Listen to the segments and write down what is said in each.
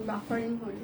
Buffering হয়ে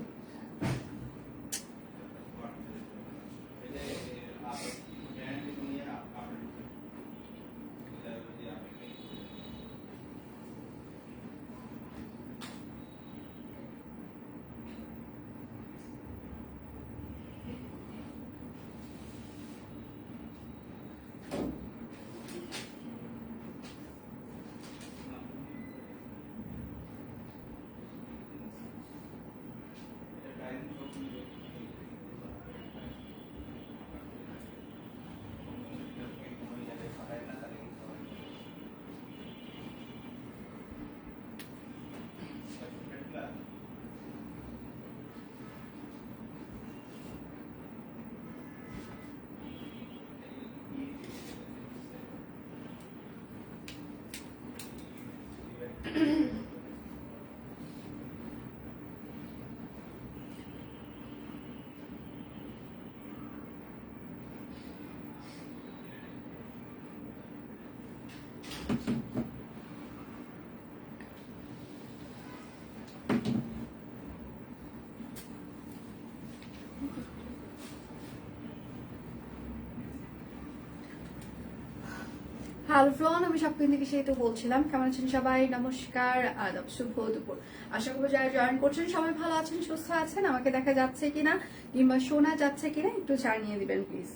hello flown, আমি সবকিছু থেকে সেই তো বলছিলাম। কেমন আছেন সবাই? নমস্কার, আদাব, শুভ দুপুর। আশা করবো যারা জয়েন করছেন সবাই ভালো আছেন, সুস্থ আছেন। আমাকে দেখা যাচ্ছে কিনা কিংবা শোনা যাচ্ছে কিনা একটু জানিয়ে দিবেন প্লিজ।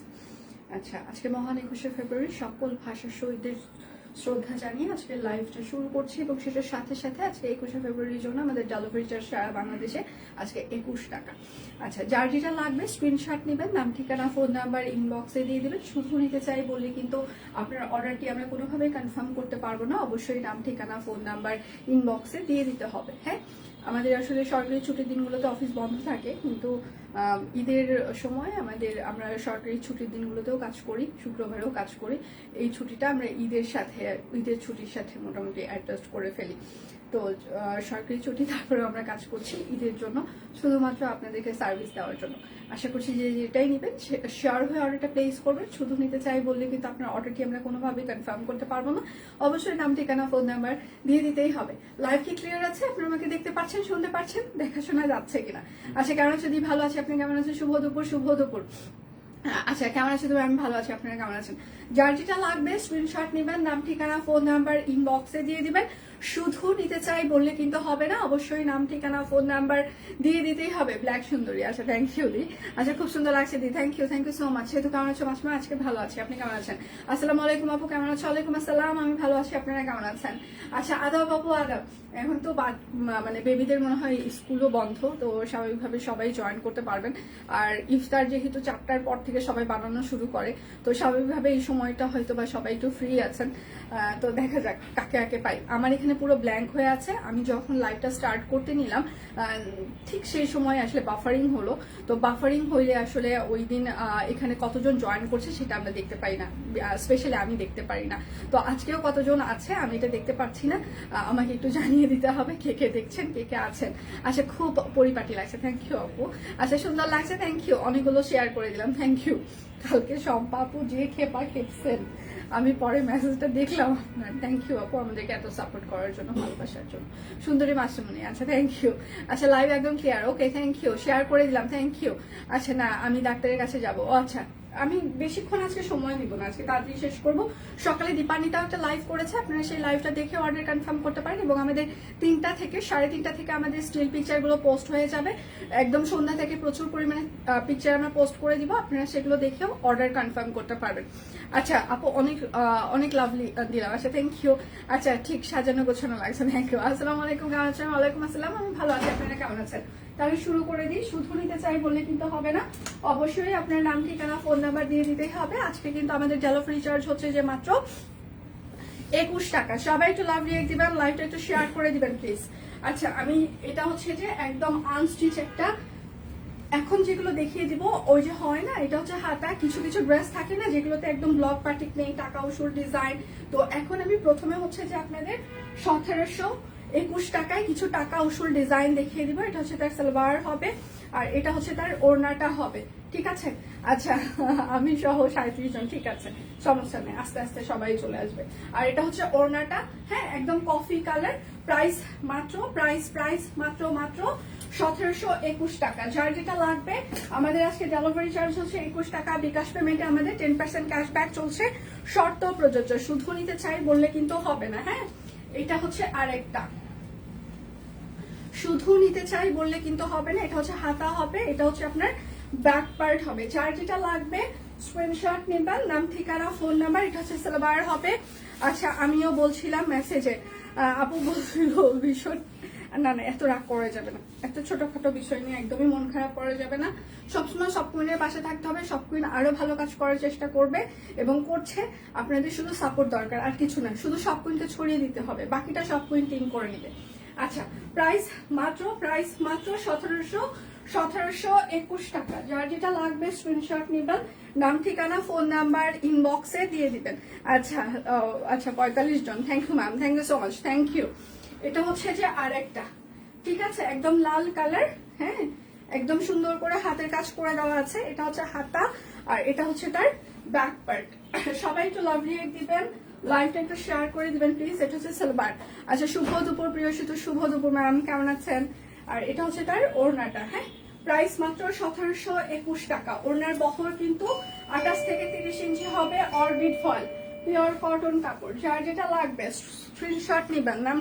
আচ্ছা, আজকে মহান 21শে ফেব্রুয়ারি সকল ভাষার শহীদদের শ্রদ্ধা জানিয়ে আজকে লাইভটা শুরু করছি এবং সেটার সাথে সাথে আজকে 21শে ফেব্রুয়ারির জন্য আমাদের ডেলিভারি চার্জ সারা বাংলাদেশে আজকে 21 টাকা। আচ্ছা, যার যেটা লাগবে স্ক্রিনশট নেবেন, নাম ঠিকানা ফোন নাম্বার ইনবক্সে দিয়ে দেবেন। শুধু নিতে চাই বললে কিন্তু আপনার অর্ডারটি আমরা কোনোভাবেই কনফার্ম করতে পারবো না। অবশ্যই নাম ঠিকানা ফোন নাম্বার ইনবক্সে দিয়ে দিতে হবে। হ্যাঁ, আমাদের আসলে সরকারি ছুটির দিনগুলোতে অফিস বন্ধ থাকে, কিন্তু ঈদের সময় আমরা সরকারি ছুটির দিনগুলোতেও কাজ করি, শুক্রবারেও কাজ করি। এই ছুটিটা আমরা ঈদের ছুটির সাথে মোটামুটি অ্যাডজাস্ট করে ফেলি। তো সরকারি ছুটি, তারপরে আমরা কাজ করছি ঈদের জন্য, শুধুমাত্র আপনাদেরকে সার্ভিস দেওয়ার জন্য। আশা করছি যে যেটাই নেবেন শিওর হয়ে অর্ডারটা প্লেস করবেন। শুধু নিতে চাই বললে কিন্তু আপনার অর্ডারটি আমরা কোনোভাবেই কনফার্ম করতে পারবো না। অবশ্যই নাম ঠিকানা ফোন নাম্বার দিয়ে দিতেই হবে। লাইভ কি ক্লিয়ার আছে? আপনারা আমাকে দেখতে পাচ্ছেন, শুনতে পাচ্ছেন, দেখাশোনা যাচ্ছে কিনা? আচ্ছা, কেমন আছে? যদি ভালো আছে, আপনি কেমন আছেন? শুভ দুপুর, শুভ দুপুর। আচ্ছা, কেমন আছে? তুমি? আমি ভালো আছি, আপনারা কেমন আছেন? যার যেটা লাগবে স্ক্রিনশট নেবেন, নাম ঠিকানা ফোন নাম্বার ইনবক্সে দিয়ে দিবেন। শুধু নিতে চাই বললে কিন্তু হবে না, অবশ্যই নাম ঠিকানা ফোন নাম্বার দিয়ে দিতেই হবে। ব্ল্যাক সুন্দরী, আচ্ছা থ্যাংক ইউ দি। আচ্ছা, খুব সুন্দর লাগছে দি, থ্যাংক ইউ সো মাচ। সেহেতু কেমন আছো মাসমা? আজকে ভালো আছি, আপনি কেমন আছেন? আসসালামু আলাইকুম আপু, কেমন আছো? ওয়ালাইকুম আসসালাম, আমি ভালো আছি, আপনারা কেমন আছেন? আচ্ছা, আদাব আপু, আদাব। এখন তো মানে বেবিদের মনে হয় স্কুলও বন্ধ, তো স্বাভাবিকভাবে সবাই জয়েন করতে পারবেন। আর ইফতার যেহেতু 4টার পর থেকে সবাই বানানো শুরু করে, তো স্বাভাবিকভাবে এই সময়টা হয়তো বা সবাই একটু ফ্রি আছেন। তো দেখা যাক কাকে কাকে পাই। আমার এখানে পুরো ব্ল্যাঙ্ক হয়ে আছে। আমি যখন লাইভটা স্টার্ট করতে নিলাম ঠিক সেই সময় আসলে বাফারিং হলো। তো বাফারিং হইলে আসলে ওই দিন এখানে কতজন জয়েন করছে সেটা আমরা দেখতে পাই না, স্পেশালি আমি দেখতে পারি না। তো আজকেও কতজন আছে আমি এটা দেখতে পাচ্ছি না। আমাকে একটু জানিয়ে দিতে হবে কে কে দেখছেন, কে কে আছেন। আচ্ছা, খুব পরিপাটি লাগছে, থ্যাংক ইউ আপু। আচ্ছা, সুন্দর লাগছে, থ্যাংক ইউ। অনেকগুলো শেয়ার করে দিলাম, থ্যাংক ইউ। কালকে শম্পা আপু যে খেপা খেপছেন, আমি পরে মেসেজটা দেখলাম আপনার। থ্যাংক ইউ আপু আমাদেরকে এত সাপোর্ট করার জন্য, ভালোবাসার জন্য। সুন্দরী মাস্টারমণি, আচ্ছা থ্যাংক ইউ। আচ্ছা, লাইভ একদম clear, okay thank you. Share করে দিলাম, থ্যাংক ইউ। আচ্ছা, না আমি ডাক্তারের কাছে যাবো। ও আচ্ছা, আমি বেশিক্ষণ আজকে সময় দিব না, আজকে তাড়াতাড়ি শেষ করবো। সকালে দীপান্বিতাও একটা লাইভ করেছে, আপনারা সেই লাইভটা দেখে অর্ডার কনফার্ম করতে পারেন। এবং আমাদের 3টা থেকে 3:30 থেকে আমাদের স্টিল পিকচারগুলো পোস্ট হয়ে যাবে। একদম সন্ধ্যা থেকে প্রচুর পরিমাণে পিকচার আমরা পোস্ট করে দিব, আপনারা সেগুলো দেখেও অর্ডার কনফার্ম করতে পারবেন। আচ্ছা আপু, অনেক লাভলি দিলাম। আচ্ছা, থ্যাংক ইউ। আচ্ছা, ঠিক সাজানো গোছানো লাগছে, থ্যাংক ইউ। আসসালামু আলাইকুম, কেমন আছেন? ওয়ালাইকুম আসসালাম, আমি ভালো আছি, আপনারা কেমন আছেন? তাহলে শুরু করে দিই। শুধু নিতে চাই বললে কিন্তু হবে না, অবশ্যই আপনার নাম ঠিকানা ফোন নাম্বার দিয়ে দিতেই হবে। আজকে কিন্তু আমাদের ডেলিভারি চার্জ হচ্ছে যে মাত্র 21 টাকা। সবাই একটু লাভ রিয়েক্ট দিবেন, লাইভটা একটু শেয়ার করে দিবেন প্লিজ। আচ্ছা, আমি এটা হচ্ছে যে একদম আনস্টিচ একটা, এখন যেগুলো দেখিয়ে দিব ওই যে হয় না, এটা হচ্ছে হাতা। কিছু কিছু ড্রেস থাকে না যেগুলোতে একদম ব্লক পার্টিক নেই, টাকা উসুর ডিজাইন। তো এখন আমি প্রথমে হচ্ছে যে আপনাদের 1700 21 টাকায় কিছু টাকা উসুল ডিজাইন দেখিয়ে দিব। এটা হচ্ছে তার সালোয়ার হবে, আর এটা হচ্ছে তার ওড়নাটা হবে, ঠিক আছে? আচ্ছা আমি সহ 37 জন, ঠিক আছে, সমস্যা নেই, আস্তে আস্তে সবাই চলে আসবে। আর এটা হচ্ছে ওড়নাটা, হ্যাঁ, একদম কফি কালার। প্রাইস মাত্র মাত্র 1721 টাকা। যার যেটা লাগবে, আমাদের আজকে ডেলিভারি চার্জ হচ্ছে 21 টাকা। বিকাশ পেমেন্টে আমাদের 10% ক্যাশব্যাক চলছে, শর্ত প্রযোজ্য। শুধু নিতে চাই বললে কিন্তু হবে না, হ্যাঁ। এটা হচ্ছে আরেকটা, শুধু নিতে চাই বললে কিন্তু হবে না। এটা হচ্ছে হাতা হবে, এটা হচ্ছে আপনার ব্যাক পার্ট হবে। যার যেটা লাগবে স্ক্রিনশট নেবেন, নাম ঠিকানা ফোন নাম্বার। এটা হচ্ছে সালোয়ার হবে। আচ্ছা আমিও বলছিলাম মেসেজে, আপু বলছিল ভীষণ, না না এত রাগ করা যাবে না, এত ছোটখাটো বিষয় নিয়ে একদমই মন খারাপ করা যাবে না। সবসময় সব কুইনের পাশে থাকতে হবে, সব কুইন আরো ভালো কাজ করার চেষ্টা করবে এবং করছে। আপনাদের শুধু সাপোর্ট দরকার, আর কিছু না। শুধু সব কুইনকে ছড়িয়ে দিতে হবে, বাকিটা সব কুইন টিম করে নিবে। আচ্ছা প্রাইস মাত্র 1721 টাকা। যার যেটা লাগবে স্ক্রিনশট নেবেন, নাম ঠিকানা ফোন নাম্বার ইনবক্সে দিয়ে দিবেন। আচ্ছা আচ্ছা 45 জন, thank you ma'am, thank you so much, thank you. এটা হচ্ছে যে আরেকটা, ঠিক আছে, একদম লাল কালার, হ্যাঁ, একদম সুন্দর করে হাতের কাজ করে দেওয়া আছে। এটা হচ্ছে হাতা, আর এটা হচ্ছে তার ব্যাক পার্ট। সবাই একটু লাভ রিয়েক্ট দিবেন, লাইভটা একটু শেয়ার করে দিবেন প্লিজ। এটা হচ্ছে সালোয়ার। আচ্ছা শুভ দুপুর প্রিয় শুধু, শুভ দুপুর ম্যাম, কেমন আছেন? আর এটা হচ্ছে তার ওড়নাটা, হ্যাঁ, প্রাইস মাত্র 1721 টাকা। ওড়নার বহর কিন্তু 28 থেকে 30 ইঞ্চি হবে, অরবিট ফল, পিওর কটন কাপড়। যার যেটা লাগবে স্ক্রিনশট নিবেন। নাম,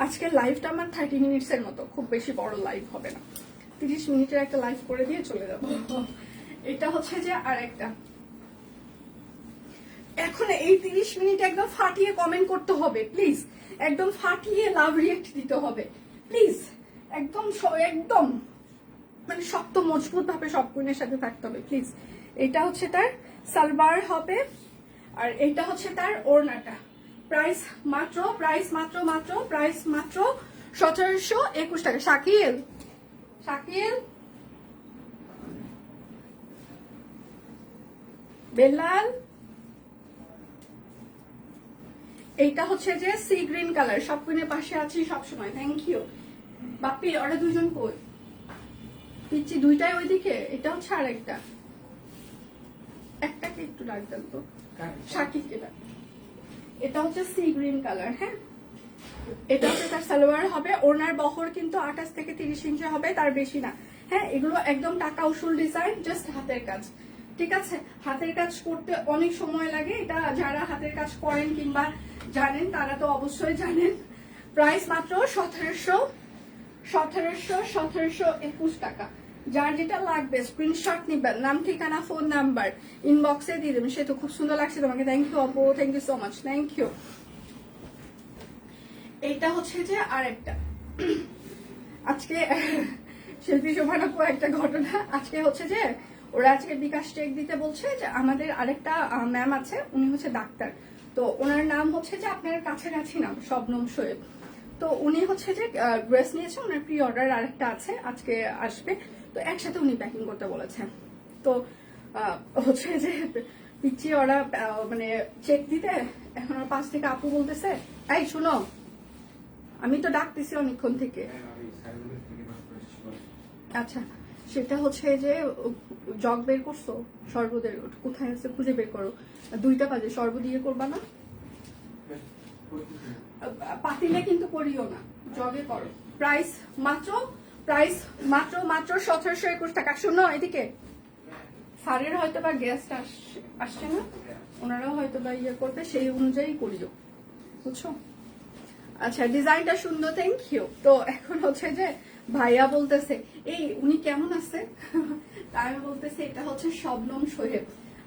আজকের লাইভটা আমার 30 মিনিটসের মতো, খুব বেশি বড় লাইভ হবে না, 30 মিনিটের একটা লাইভ করে দিয়ে চলে যাব। এটা হচ্ছে যে আরেকটা, এখন এই 30 মিনিট একদম ফাটিয়ে কমেন্ট করতে হবে প্লিজ, একদম ফাটিয়ে লাভ রিয়েক্ট দিতে হবে প্লিজ, একদম একদম মানে শক্ত মজবুত ভাবে সব কুইনের সাথে থাকতে হবে প্লিজ। এটা হচ্ছে তার সালোয়ার হবে, আর এটা হচ্ছে তার ওড়নাটা। প্রাইস মাত্র 1721 টাকা। শাকিল, শাকিল, বেলাল, এইটা হচ্ছে যে সি গ্রিন কালার। সব কুইনের পাশে আছি সবসময়, থ্যাংক ইউ। বাপ্পি ওরা দুজন কই? পিচ্ছি দুইটাই ওইদিকে। এটা হচ্ছে আরেকটা, একটাকে একটু ডাকতেন তো, শাকিলকে ডাক। এটা হচ্ছে সি গ্রিন কালার, হ্যাঁ, এটা হচ্ছে তার সালোয়ার হবে। ওনার বহর কিন্তু 28 থেকে 30 ইঞ্চি হবে, তার বেশি না, হ্যাঁ। এগুলো একদম টাকা উসুল ডিজাইন, জাস্ট হাতের কাজ, ঠিক আছে? হাতের কাজ করতে অনেক সময় লাগে, এটা যারা হাতের কাজ করেন কিংবা জানেন তারা তো অবশ্যই জানেন। প্রাইস মাত্র 1721 টাকা। যার যেটা লাগবে স্ক্রিনশট নিবেন, নাম ঠিকানা ফোন নাম্বার ইনবক্সে দিয়ে দেবেন। সে তো খুব সুন্দর লাগছে তোমাকে, থ্যাংক ইউ আপু, thank you so much, thank you. এইটা হচ্ছে যে আরেকটা, আজকে শিল্পী শোভানাপু একটা ঘটনা। আজকে হচ্ছে যে ওরা আজকে বিকাশ চেক দিতে বলছে যে আমাদের আরেকটা ম্যাম আছে, উনি হচ্ছে ডাক্তার, তো ওনার নাম হচ্ছে যে আপনার কাছাকাছি নাম শবনম শোয়েব। তো উনি হচ্ছে যে ড্রেস নিয়েছে, ওনার প্রি অর্ডার আরেকটা আছে, আজকে আসবে, তো একসাথে উনি প্যাকিং করতে বলেছেন। তো হচ্ছে যে পিছিয়ে ওরা মানে চেক দিতে, এখন ওর পাশ থেকে আপু বলতেছে, এই শুনো, আমি তো ডাকতেছি অনেকক্ষণ থেকে। আচ্ছা সেটা হচ্ছে যে জগ বের করছো সর্বদের, কোথায় আছে খুঁজে বের করো। 2টা বাজে, সর্ব দিয়ে করবা না, পাতিলে কিন্তু করিও না, জগে করো। প্রাইস মাত্র 1721 টাকা। শুনো এদিকে, স্যারের হয়তো বা গেস্ট আসছে না, ওনারাও হয়তো বা ইয়ে করবে, সেই অনুযায়ী করিও, বুঝছো? আচ্ছা ডিজাইনটা সুন্দর, থ্যাংক ইউ। তো এখন হচ্ছে যে ভাইয়া বলতেছে এই উনি কেমন আছে, তাই আমি বলতেছি এটা হচ্ছে শবনম সোহেব।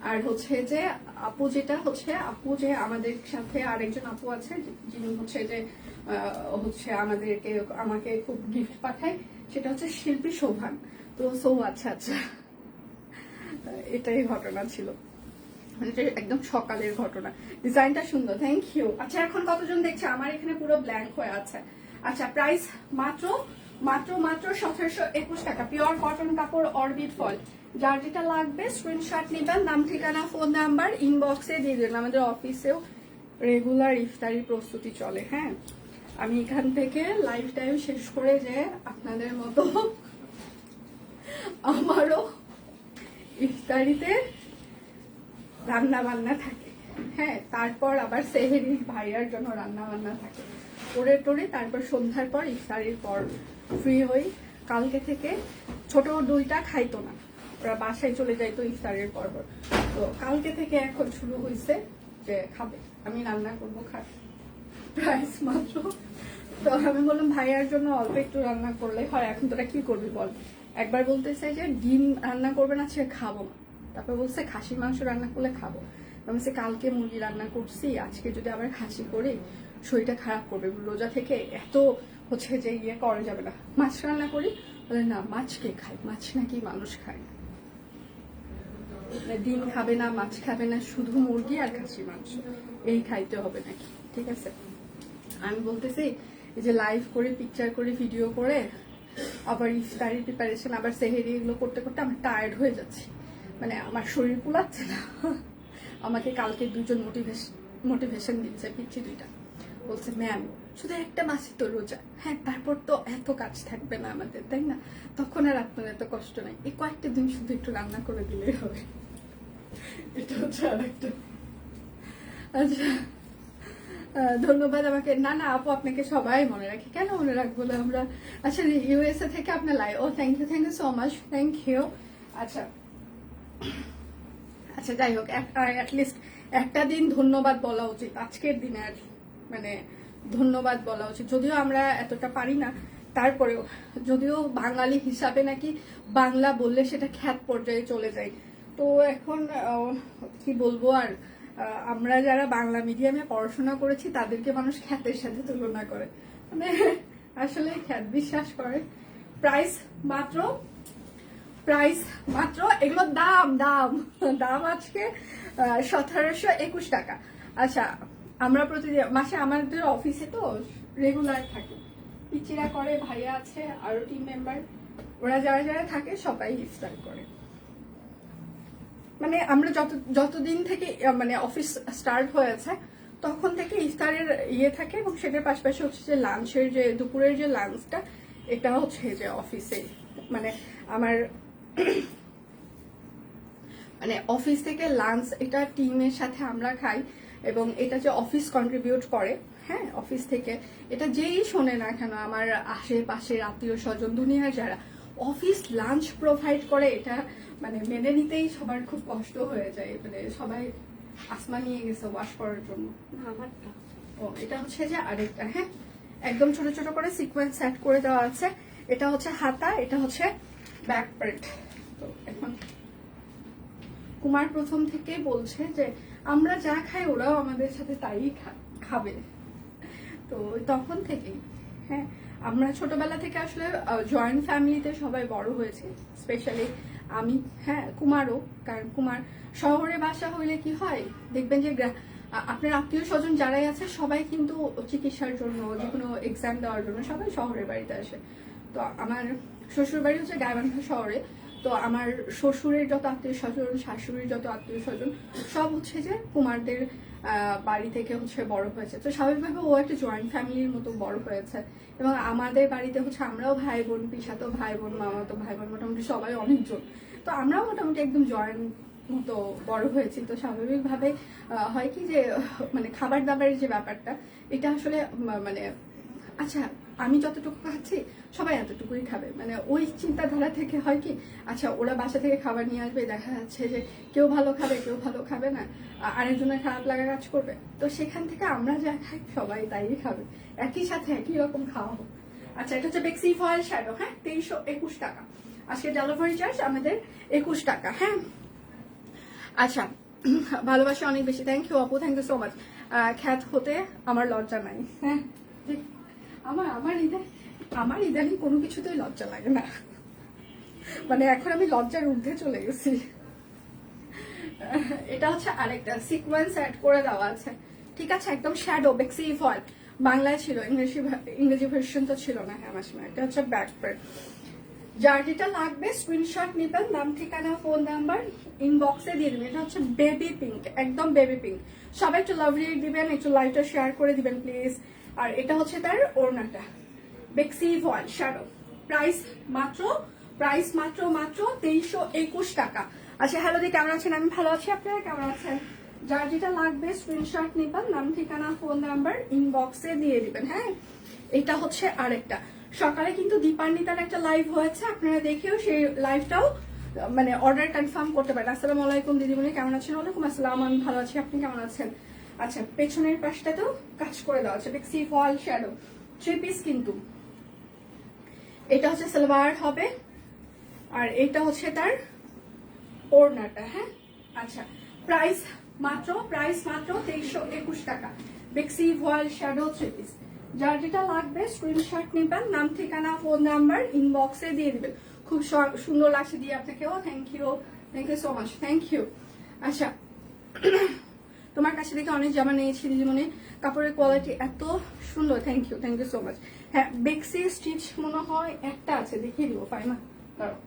আর হচ্ছে যে আপু, যেটা হচ্ছে আপু যে আমাদের সাথে আরেকজন আপু আছে যিনি হচ্ছে যে আমাকে খুব গিফট পাঠায়, সেটা হচ্ছে শিল্পী শোভান। তো আচ্ছা আচ্ছা, এটাই ঘটনা ছিল, মানে একদম সকালের ঘটনা। ডিজাইনটা সুন্দর, থ্যাংক ইউ। আচ্ছা এখন কতজন দেখছে? আমার এখানে পুরো ব্ল্যাঙ্ক হয়ে আছে। আচ্ছা প্রাইস মাত্র 1721 টাকা। পিওর কটন কাপড়, অরবিট ফল। যার যেটা লাগবে স্ক্রিনশট নেবেন, নাম ঠিকানা ফোন নাম্বার ইনবক্সে দিয়ে দেবেন। আমাদের অফিসেও রেগুলার ইফতারি প্রস্তুতি চলে, হ্যাঁ। আমি এখান থেকে লাইফ টাইম শেষ করে যে আপনাদের মতো আমারও ইফতারিতে রান্না বান্না থাকে। হ্যাঁ, তারপর আবার সেহেরি ভাইয়ার জন্য রান্না বান্না থাকে, করে টোরে তারপর সন্ধ্যার পর ইফতারির পর ফ্রি হই। কালকে থেকে ছোট দুইটা খাইতো না, ওরা বাসায় চলে যাইতো ইফতারের পর। তো কালকে থেকে এখন শুরু হয়েছে যে খাবে, আমি রান্না করবো, খাবে প্রাইস মাত্র। তো আমি বললাম ভাইয়ার জন্য অল্প একটু রান্না করলে হয়, এখন তোরা কি করবি বল। একবার বলতেছে যে ডিম রান্না করবে না, সে খাবো না। তারপর বলছে খাসির মাংস রান্না করলে খাবো। আমি কালকে মুরগি রান্না করছি, আজকে যদি আবার খাসি করি শরীরটা খারাপ করবে, রোজা থেকে এত হচ্ছে যে ইয়ে করা যাবে না। মাছ রান্না করি, বলে না মাছ কে খায়, মাছ নাকি মানুষ খায় না, ডিম খাবে না, মাছ খাবে না, শুধু মুরগি আর খাসির মাংস এই খাইতে হবে নাকি। ঠিক আছে, আমি বলতেছি এই যে লাইভ করে পিকচার করে ভিডিও করে আবার ইফতারি প্রিপারেশন আবার সেহেরি এগুলো করতে করতে আমি টায়ার্ড হয়ে যাচ্ছি, মানে আমার শরীর কুলাচ্ছে না। আমাকে কালকে দুজন মোটিভেশন দিচ্ছে, পিচ্ছি দুইটা, বলছে ম্যাম শুধু একটা মাসই তো রোজা, হ্যাঁ তারপর তো এত কাজ থাকবে না আমাদের, তাই না, তখন আর আপনার এত কষ্ট নাই, এই কয়েকটা দিন শুধু একটু রান্না করে দিলেই হবে। এটা হচ্ছে আর একটা। আচ্ছা, ধন্যবাদ আমাকে। না না আপু, আপনাকে সবাই মনে রাখি, কেন মনে রাখবো না আমরা। আচ্ছা, ইউএসএ থেকে আপনার লাইভ, ও thank you so much, thank you. আচ্ছা আচ্ছা, যাই হোক, অ্যাটলিস্ট একটা দিন ধন্যবাদ বলা উচিত আজকের দিনে, আর মানে ধন্যবাদ বলা উচিত, যদিও আমরা এতটা পারি না, তারপরেও যদিও বাঙালি হিসাবে নাকি বাংলা বললে সেটা খ্যাত পর্যায়ে চলে যায়। তো এখন কি বলবো আর, আমরা যারা বাংলা মিডিয়ামে পড়াশোনা করেছি তাদেরকে মানুষ খ্যাতের সাথে তুলনা করে, মানে আসলে খ্যাত বিশ্বাস করে। প্রাইস মাত্র এগুলোর দাম দাম দাম আজকে 1721 টাকা। আচ্ছা, আমরা প্রতিদিন মাসে আমাদের অফিসে তো রেগুলার থাকে, পিচিরা করে, ভাইয়া আছে, আরো টিম মেম্বার, ওরা যারা যারা থাকে সবাই ইফতার করে। মানে আমরা যতদিন থেকে মানে অফিস স্টার্ট হয়েছে তখন থেকে ইফতারের ইয়ে থাকে, এবং সেটার পাশাপাশি হচ্ছে যে লাঞ্চের যে দুপুরের যে লাঞ্চটা, এটা হচ্ছে যে অফিসে মানে আমার মানে অফিস থেকে লাঞ্চ, এটা টিমের সাথে আমরা খাই, এবং এটা যে অফিস কন্ট্রিবিউট করে, হ্যাঁ অফিস থেকে, এটা যেই শোনে না কেন, আমার আশেপাশের আত্মীয় স্বজন দুনিয়ার যারা অফিস লাঞ্চ প্রোভাইড করে, এটা মানে মেনে নিতেই সবার খুব কষ্ট হয়ে যায়, মানে সবাই আসমা নিয়ে গেছে ওয়াশ করার জন্য। আমারটা ও এটা হচ্ছে যে আরেকটা, হ্যাঁ একদম ছোট ছোট করে সিকোয়েন্স সেট করে দেওয়া আছে, এটা হচ্ছে হাতা, এটা হচ্ছে ব্যাক পার্ট। তো এখন কুমার প্রথম থেকে বলছে যে আমরা যা খাই ওরাও আমাদের সাথে তাই খাবে, তো তখন থেকেই, হ্যাঁ আমরা ছোটবেলা থেকে আসলে জয়েন্ট ফ্যামিলিতে সবাই বড় হয়েছে, স্পেশালি আমি, হ্যাঁ কুমারও, কারণ কুমার শহরে বাসা হইলে কি হয় দেখবেন যে আপনার আত্মীয় স্বজন যারাই আছে সবাই কিন্তু চিকিৎসার জন্য, যে কোনো এক্সাম দেওয়ার জন্য সবাই শহরের বাড়িতে আসে। তো আমার শ্বশুর বাড়ি হচ্ছে গাইবান্ধা শহরে, তো আমার শ্বশুরের যত আত্মীয় স্বজন, শাশুড়ির যত আত্মীয় স্বজন সব হচ্ছে যে কুমারদের বাড়ি থেকে হচ্ছে বড় হয়েছে, তো স্বাভাবিকভাবে ও একটা জয়েন্ট ফ্যামিলির মতো বড় হয়েছে। এবং আমাদের বাড়িতে হচ্ছে আমরাও ভাই বোন, পিসাতো ভাই বোন, মামাতো ভাই বোন, মোটামুটি সবাই অনেকজন, তো আমরাও মোটামুটি একদম জয়েন্ট মতো বড় হয়েছি। তো স্বাভাবিকভাবে হয় কি যে মানে খাবার দাবারের যে ব্যাপারটা, এটা আসলে মানে আচ্ছা আমি যতটুকু খাচ্ছি সবাই এতটুকুই খাবে, মানে ওই চিন্তাধারা থেকে হয় কি, আচ্ছা ওরা বাসা থেকে খাবার নিয়ে আসবে, দেখা যাচ্ছে যে কেউ ভালো খাবে কেউ ভালো খাবে না, আরেকজনের খারাপ লাগা কাজ করবে, তো সেখান থেকে আমরা যা খাই সবাই তাই খাবে, একই সাথে একই রকম খাওয়া হোক। আচ্ছা, এটা হচ্ছে বেক্সি ফয়েল শ্যাডো, হ্যাঁ 2321 টাকা। আজকে ডেলিভারি চার্জ আমাদের 21 টাকা, হ্যাঁ। আচ্ছা, ভালোবাসা অনেক বেশি, থ্যাংক ইউ আপু, থ্যাংক ইউ সো মাচ। খ্যাত হতে আমার লজ্জা নাই, হ্যাঁ আমার ইদানিং কোনো কিছুতেই লজ্জা লাগে না, মানে এখন আমি লজ্জার ঊর্ধ্বে চলে গেছি। এটা হচ্ছে আরেকটা সিকোয়েন্স অ্যাড করে দেওয়া আছে, ঠিক আছে, একদম শ্যাডো বেক্সি ফয়েল, বাংলায় ছিল, ইংরেজি ভার্সন তো ছিল না, হ্যাঁ আমার সময়। এটা হচ্ছে ব্যাক পার্ট, যার যেটা লাগবে স্ক্রিনশট নেবেন, নাম ঠিকানা ফোন নাম্বার ইনবক্সে দিয়ে দেবেন। এটা হচ্ছে বেবি পিঙ্ক, একদম বেবি পিঙ্ক। সবাই একটু লাভ রিয়েক্ট দিবেন, একটু লাইভটা শেয়ার করে দিবেন প্লিজ। আর এটা হচ্ছে তার ওড়নাটা, বেক্সি ভয়েল শ্যাডো। প্রাইস মাত্র 2321 টাকা। আচ্ছা হ্যালো দি, কেমন আছেন? আমি ভালো আছি, আপনারা কেমন আছেন? যার যেটা লাগবে স্ক্রিনশট নেবেন, নাম ঠিকানা ফোন নাম্বার ইনবক্সে দিয়ে দিবেন। হ্যাঁ, এটা হচ্ছে আরেকটা। সকালে কিন্তু দীপান্বিতার একটা লাইভ হয়েছে, আপনারা দেখেও সেই লাইভটাও মানে অর্ডার কনফার্ম করতে পারেন। আসসালামু আলাইকুম দিদিমণি, কেমন আছেন? ওয়ালাইকুম আসসালাম, আমি ভালো আছি, আপনি কেমন আছেন? আচ্ছা, পেছনের পাশটাতেও কাজ করে দেওয়া আছে, বেক্সি ভয়েল শ্যাডো 3 পিস কিন্তু। এটা হচ্ছে সালোয়ার হবে, আর এটা হচ্ছে তার ওড়নাটা। হ্যাঁ, আচ্ছা প্রাইস মাত্র 2321 টাকা, বেক্সি ভয়েল শ্যাডো 3 পিস। যার যেটা লাগবে স্ক্রিনশট নেবেন, নাম ঠিকানা ফোন নাম্বার ইনবক্সে দিয়ে দিবেন। খুব সুন্দর লাগছে দিয়ে আপনাকেও, thank you so much, thank you. আচ্ছা, তোমার কাছে দেখে অনেক জামা নিয়েছি দিদিমণি, কাপড়ের কোয়ালিটি এত সুন্দর, থ্যাংক ইউ সো মাচ। হ্যাঁ, বেক্সি স্টিচ মনে হয় একটা আছে, দেখিয়ে দিব ফাইমা, দাঁড়াও।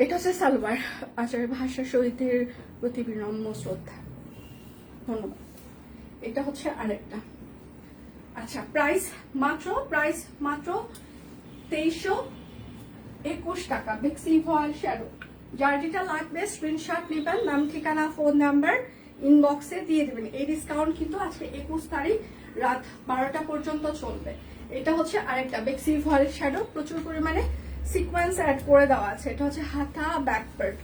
এটা হচ্ছে সালোয়ার। আচার্য ভাষা শহীদের প্রতি বিনম্র শ্রদ্ধা, ধন্যবাদ। এটা হচ্ছে আরেকটা। আচ্ছা, প্রাইস মাত্র 2321 টাকা, বেক্সি ভয়েল শ্যাডো। যার যেটা লাগবে স্ক্রিনশট নেবেন, নাম ঠিকানা ফোন নাম্বার ইনবক্সে দিয়ে দেবেন। এই ডিসকাউন্ট কিন্তু আজকে 21 তারিখ রাত 12টা পর্যন্ত চলবে। এটা হচ্ছে আরেকটা বেক্সি ভয়েল শ্যাডো, প্রচুর পরিমাণে সিকোয়েন্স অ্যাড করে দেওয়া আছে। এটা হচ্ছে হাতা ব্যাক পার্ট।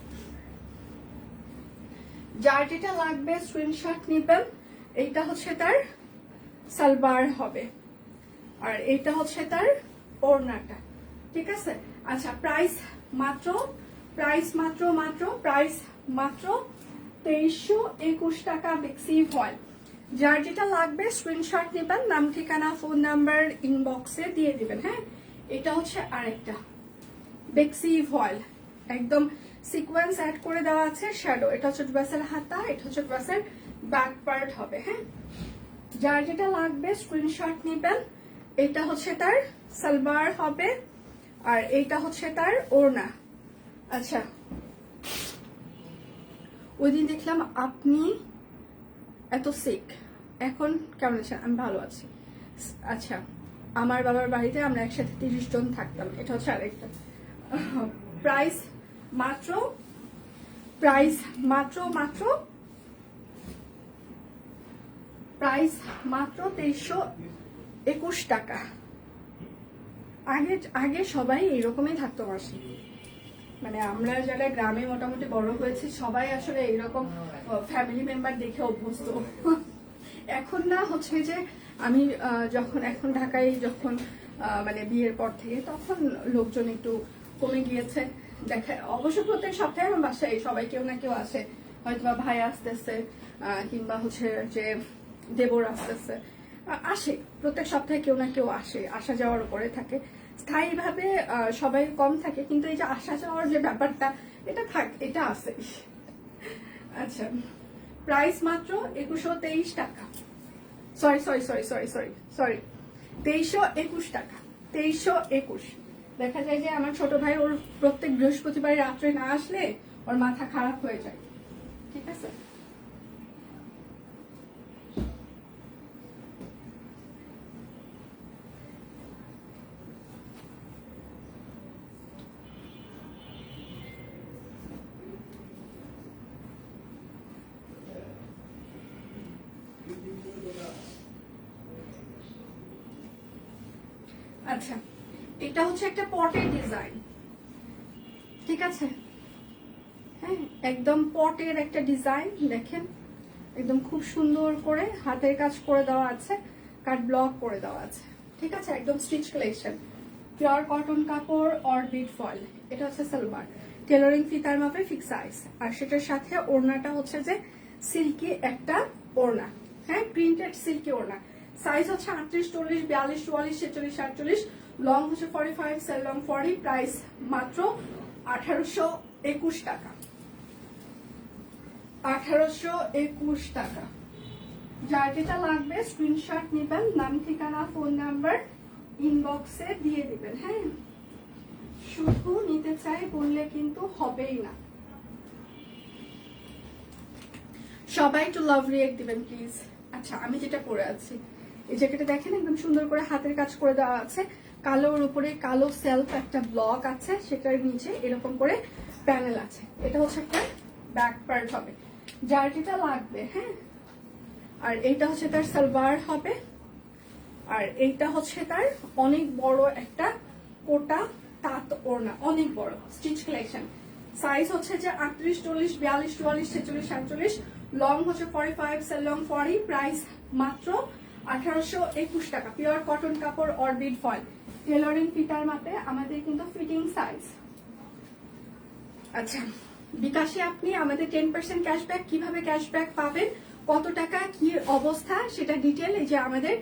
যার যেটা লাগবে স্ক্রিনশট নেবেন। এইটা হচ্ছে তার সালবার হবে, আর এইটা হচ্ছে তার ওড়নাটা, ঠিক আছে? আচ্ছা, প্রাইস মাত্র 2321 টাকা, বেক্সি ভয়েল। যার যেটা লাগবে স্ক্রিনশট নেবেন, নাম ঠিকানা ফোন নাম্বার ইনবক্সে দিয়ে দিবেন। হ্যাঁ, এটা হচ্ছে আরেকটা বেক্সি ভয়েল, একদম সিকোয়েন্স অ্যাড করে দেওয়া আছে শ্যাডো। এটা হচ্ছে ড্রেসের হাতা, এটা হচ্ছে ড্রেসের ব্যাক পার্ট হবে। হ্যাঁ, যার যেটা লাগবে স্ক্রিনশট নেবেন। এটা হচ্ছে তার সালবার হবে, আর এইটা হচ্ছে তার ওড়না। আচ্ছা, ওই দিন দেখলাম আপনি এত সিক, এখন কেমন আছেন? আমি ভালো আছি। আচ্ছা, আমার বাবার বাড়িতে আমরা একসাথে 30 জন থাকতাম। এটা হচ্ছে আরেকটা। প্রাইস মাত্র 2321 টাকা। আগে সবাই এরকমই থাকতো মাসি, মানে আমরা যারা গ্রামে মোটামুটি বড় হয়েছি সবাই আসলে এইরকম ফ্যামিলি মেম্বার দেখে অভ্যস্ত। এখন না হচ্ছে যে আমি যখন এখন ঢাকায় যখন মানে বিয়ের পর থেকে, তখন লোকজন একটু কমে গিয়েছে। দেখা অবশ্য প্রত্যেক সপ্তাহে আমার বাসায় সবাই কেউ না কেউ আসে, হয়তো বা ভাই আসতেছে কিংবা হচ্ছে যে দেবর আসতেছে, আসে প্রত্যেক সপ্তাহে কেউ না কেউ আসে, আসা যাওয়ার উপরে থাকে। স্থায়ীভাবে সবাই কম থাকে, কিন্তু এই যে আসা যাওয়ার যে ব্যাপারটা এটা আছে। আচ্ছা, প্রাইস মাত্র 2123 টাকা, সরি 2321 টাকা, 2321। দেখা যায় যে আমার ছোট ভাই ওর প্রত্যেক বৃহস্পতিবার রাত্রে না আসলে ওর মাথা খারাপ হয়ে যায়, ঠিক আছে? আচ্ছা, এটা হচ্ছে একটা পটের ডিজাইন, ঠিক আছে? হ্যাঁ, একদম পটের একটা ডিজাইন, দেখেন একদম খুব সুন্দর করে হাতের কাজ করে দেওয়া আছে, কাট ব্লক করে দেওয়া আছে, ঠিক আছে? একদম স্টিচ কালেকশন, পিওর কটন কাপড় অর বিট ফয়েল। এটা হচ্ছে সালোয়ার, টেলারিং ফিতার মাপে ফিক্স সাইজ, আর সেটার সাথে ওড়নাটা হচ্ছে যে সিল্কি একটা ওড়না। হ্যাঁ, প্রিন্টেড সিল্কি ওড়না। সাইজ হচ্ছে 38, 40, 42, 44, 46, 48, লং হচ্ছে 45, সেল লং 40। প্রাইস মাত্র 1821 টাকা, 1821 টাকা। যার যেটা লাগবে স্ক্রিনশট নেবেন, নাম ঠিকানা ফোন নাম্বার ইনবক্সে দিয়ে দিবেন। হ্যাঁ, শুধু নিতে চাই বললে কিন্তু হবেই না। সবাই একটু লাভ রিয়েক্ট দিবেন প্লিজ। আচ্ছা, আমি যেটা পরে আছি এই জ্যাকেটটা দেখেন, একদম সুন্দর করে হাতের কাজ করে দেওয়া আছে। কালোর উপরে কালো সেলফ একটা ব্লক আছে, সেটার নিচে এরকম করে প্যানেল আছে। এটা হচ্ছে একটা ব্যাক পার্ট হবে, যার যেটা লাগবে। হ্যাঁ, আর এইটা হচ্ছে তার সালোয়ার হবে, আর এইটা হচ্ছে তার অনেক বড় একটা কোটা তাঁত ওড়না, অনেক বড় স্টিচ কালেকশন। সাইজ হচ্ছে যে 38, 40, 42, 44, 46, 47, লং হচ্ছে 45, সেল লং 40। প্রাইস মাত্র 1821 টাকা। পিওর কটন কাপড়, অরবিট ফয়েল, টেলরিং ফিটার মাপে আমাদের কিন্তু ফিটিং সাইজ। আচ্ছা, বিকাশে আপনি আমাদের 10% ক্যাশব্যাক, কিভাবে ক্যাশব্যাক পাবেন, কত টাকা কি অবস্থা, সেটা ডিটেল এই যে আমাদের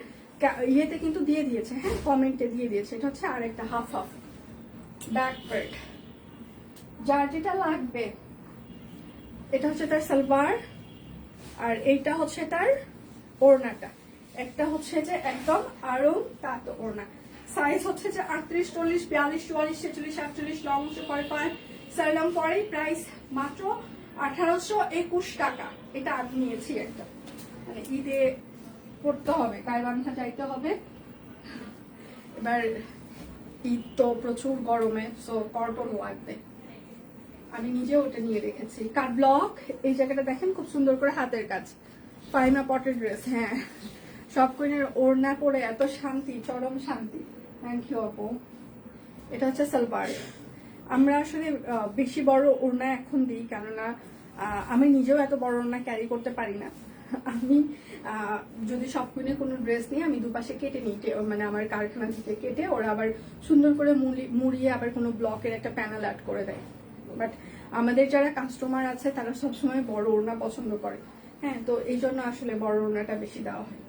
ইয়েতে কিন্তু দিয়ে দিয়েছে। হ্যাঁ, কমেন্টে দিয়ে দিয়েছে। এটা হচ্ছে আরেকটা হাফ হাফ ব্যাক পার্ট, যার যেটা লাগবে। এটা হচ্ছে তার সালোয়ার, আর এইটা হচ্ছে তার ওড়নাটা। একটা হচ্ছে যে একদম আরো তাঁত ওড়না। সাইজ হচ্ছে যে 38, 40, 42, 44, 46, 47, লং হচ্ছে 45, সারলাম পরে। প্রাইস মাত্র 1821 টাকা। এটা আমি নিয়েছি একটা, মানে ঈদে পড়তে হবে, গাইবান্ধা যাইতে হবে। এবার ঈদ তো প্রচুর গরমে, সো কটন লাগবে। আমি নিজেও ওটা নিয়ে রেখেছি। কাট ব্লক, এই জায়গাটা দেখেন খুব সুন্দর করে হাতের কাজ, পাইনা পটের ড্রেস। হ্যাঁ, সব কোইনের ওড়না পরে এত শান্তি, চরম শান্তি। থ্যাংক ইউ আপু। এটা হচ্ছে সালোয়ার। আমরা আসলে বেশি বড় ওড়না এখন দিই, কেননা আমি নিজেও এত বড় ওড়না ক্যারি করতে পারি না। আমি যদি সব কুইনে কোনো ড্রেস নিয়ে আমি দুপাশে কেটে নিই, মানে আমার কারখানা থেকে কেটে ওরা আবার সুন্দর করে মুড়িয়ে আবার কোনো ব্লকের একটা প্যানেল অ্যাড করে দেয়। বাট আমাদের যারা কাস্টমার আছে তারা সবসময় বড় ওড়না পছন্দ করে। হ্যাঁ, তো এই জন্য আসলে বড় ওড়নাটা বেশি দেওয়া হয়।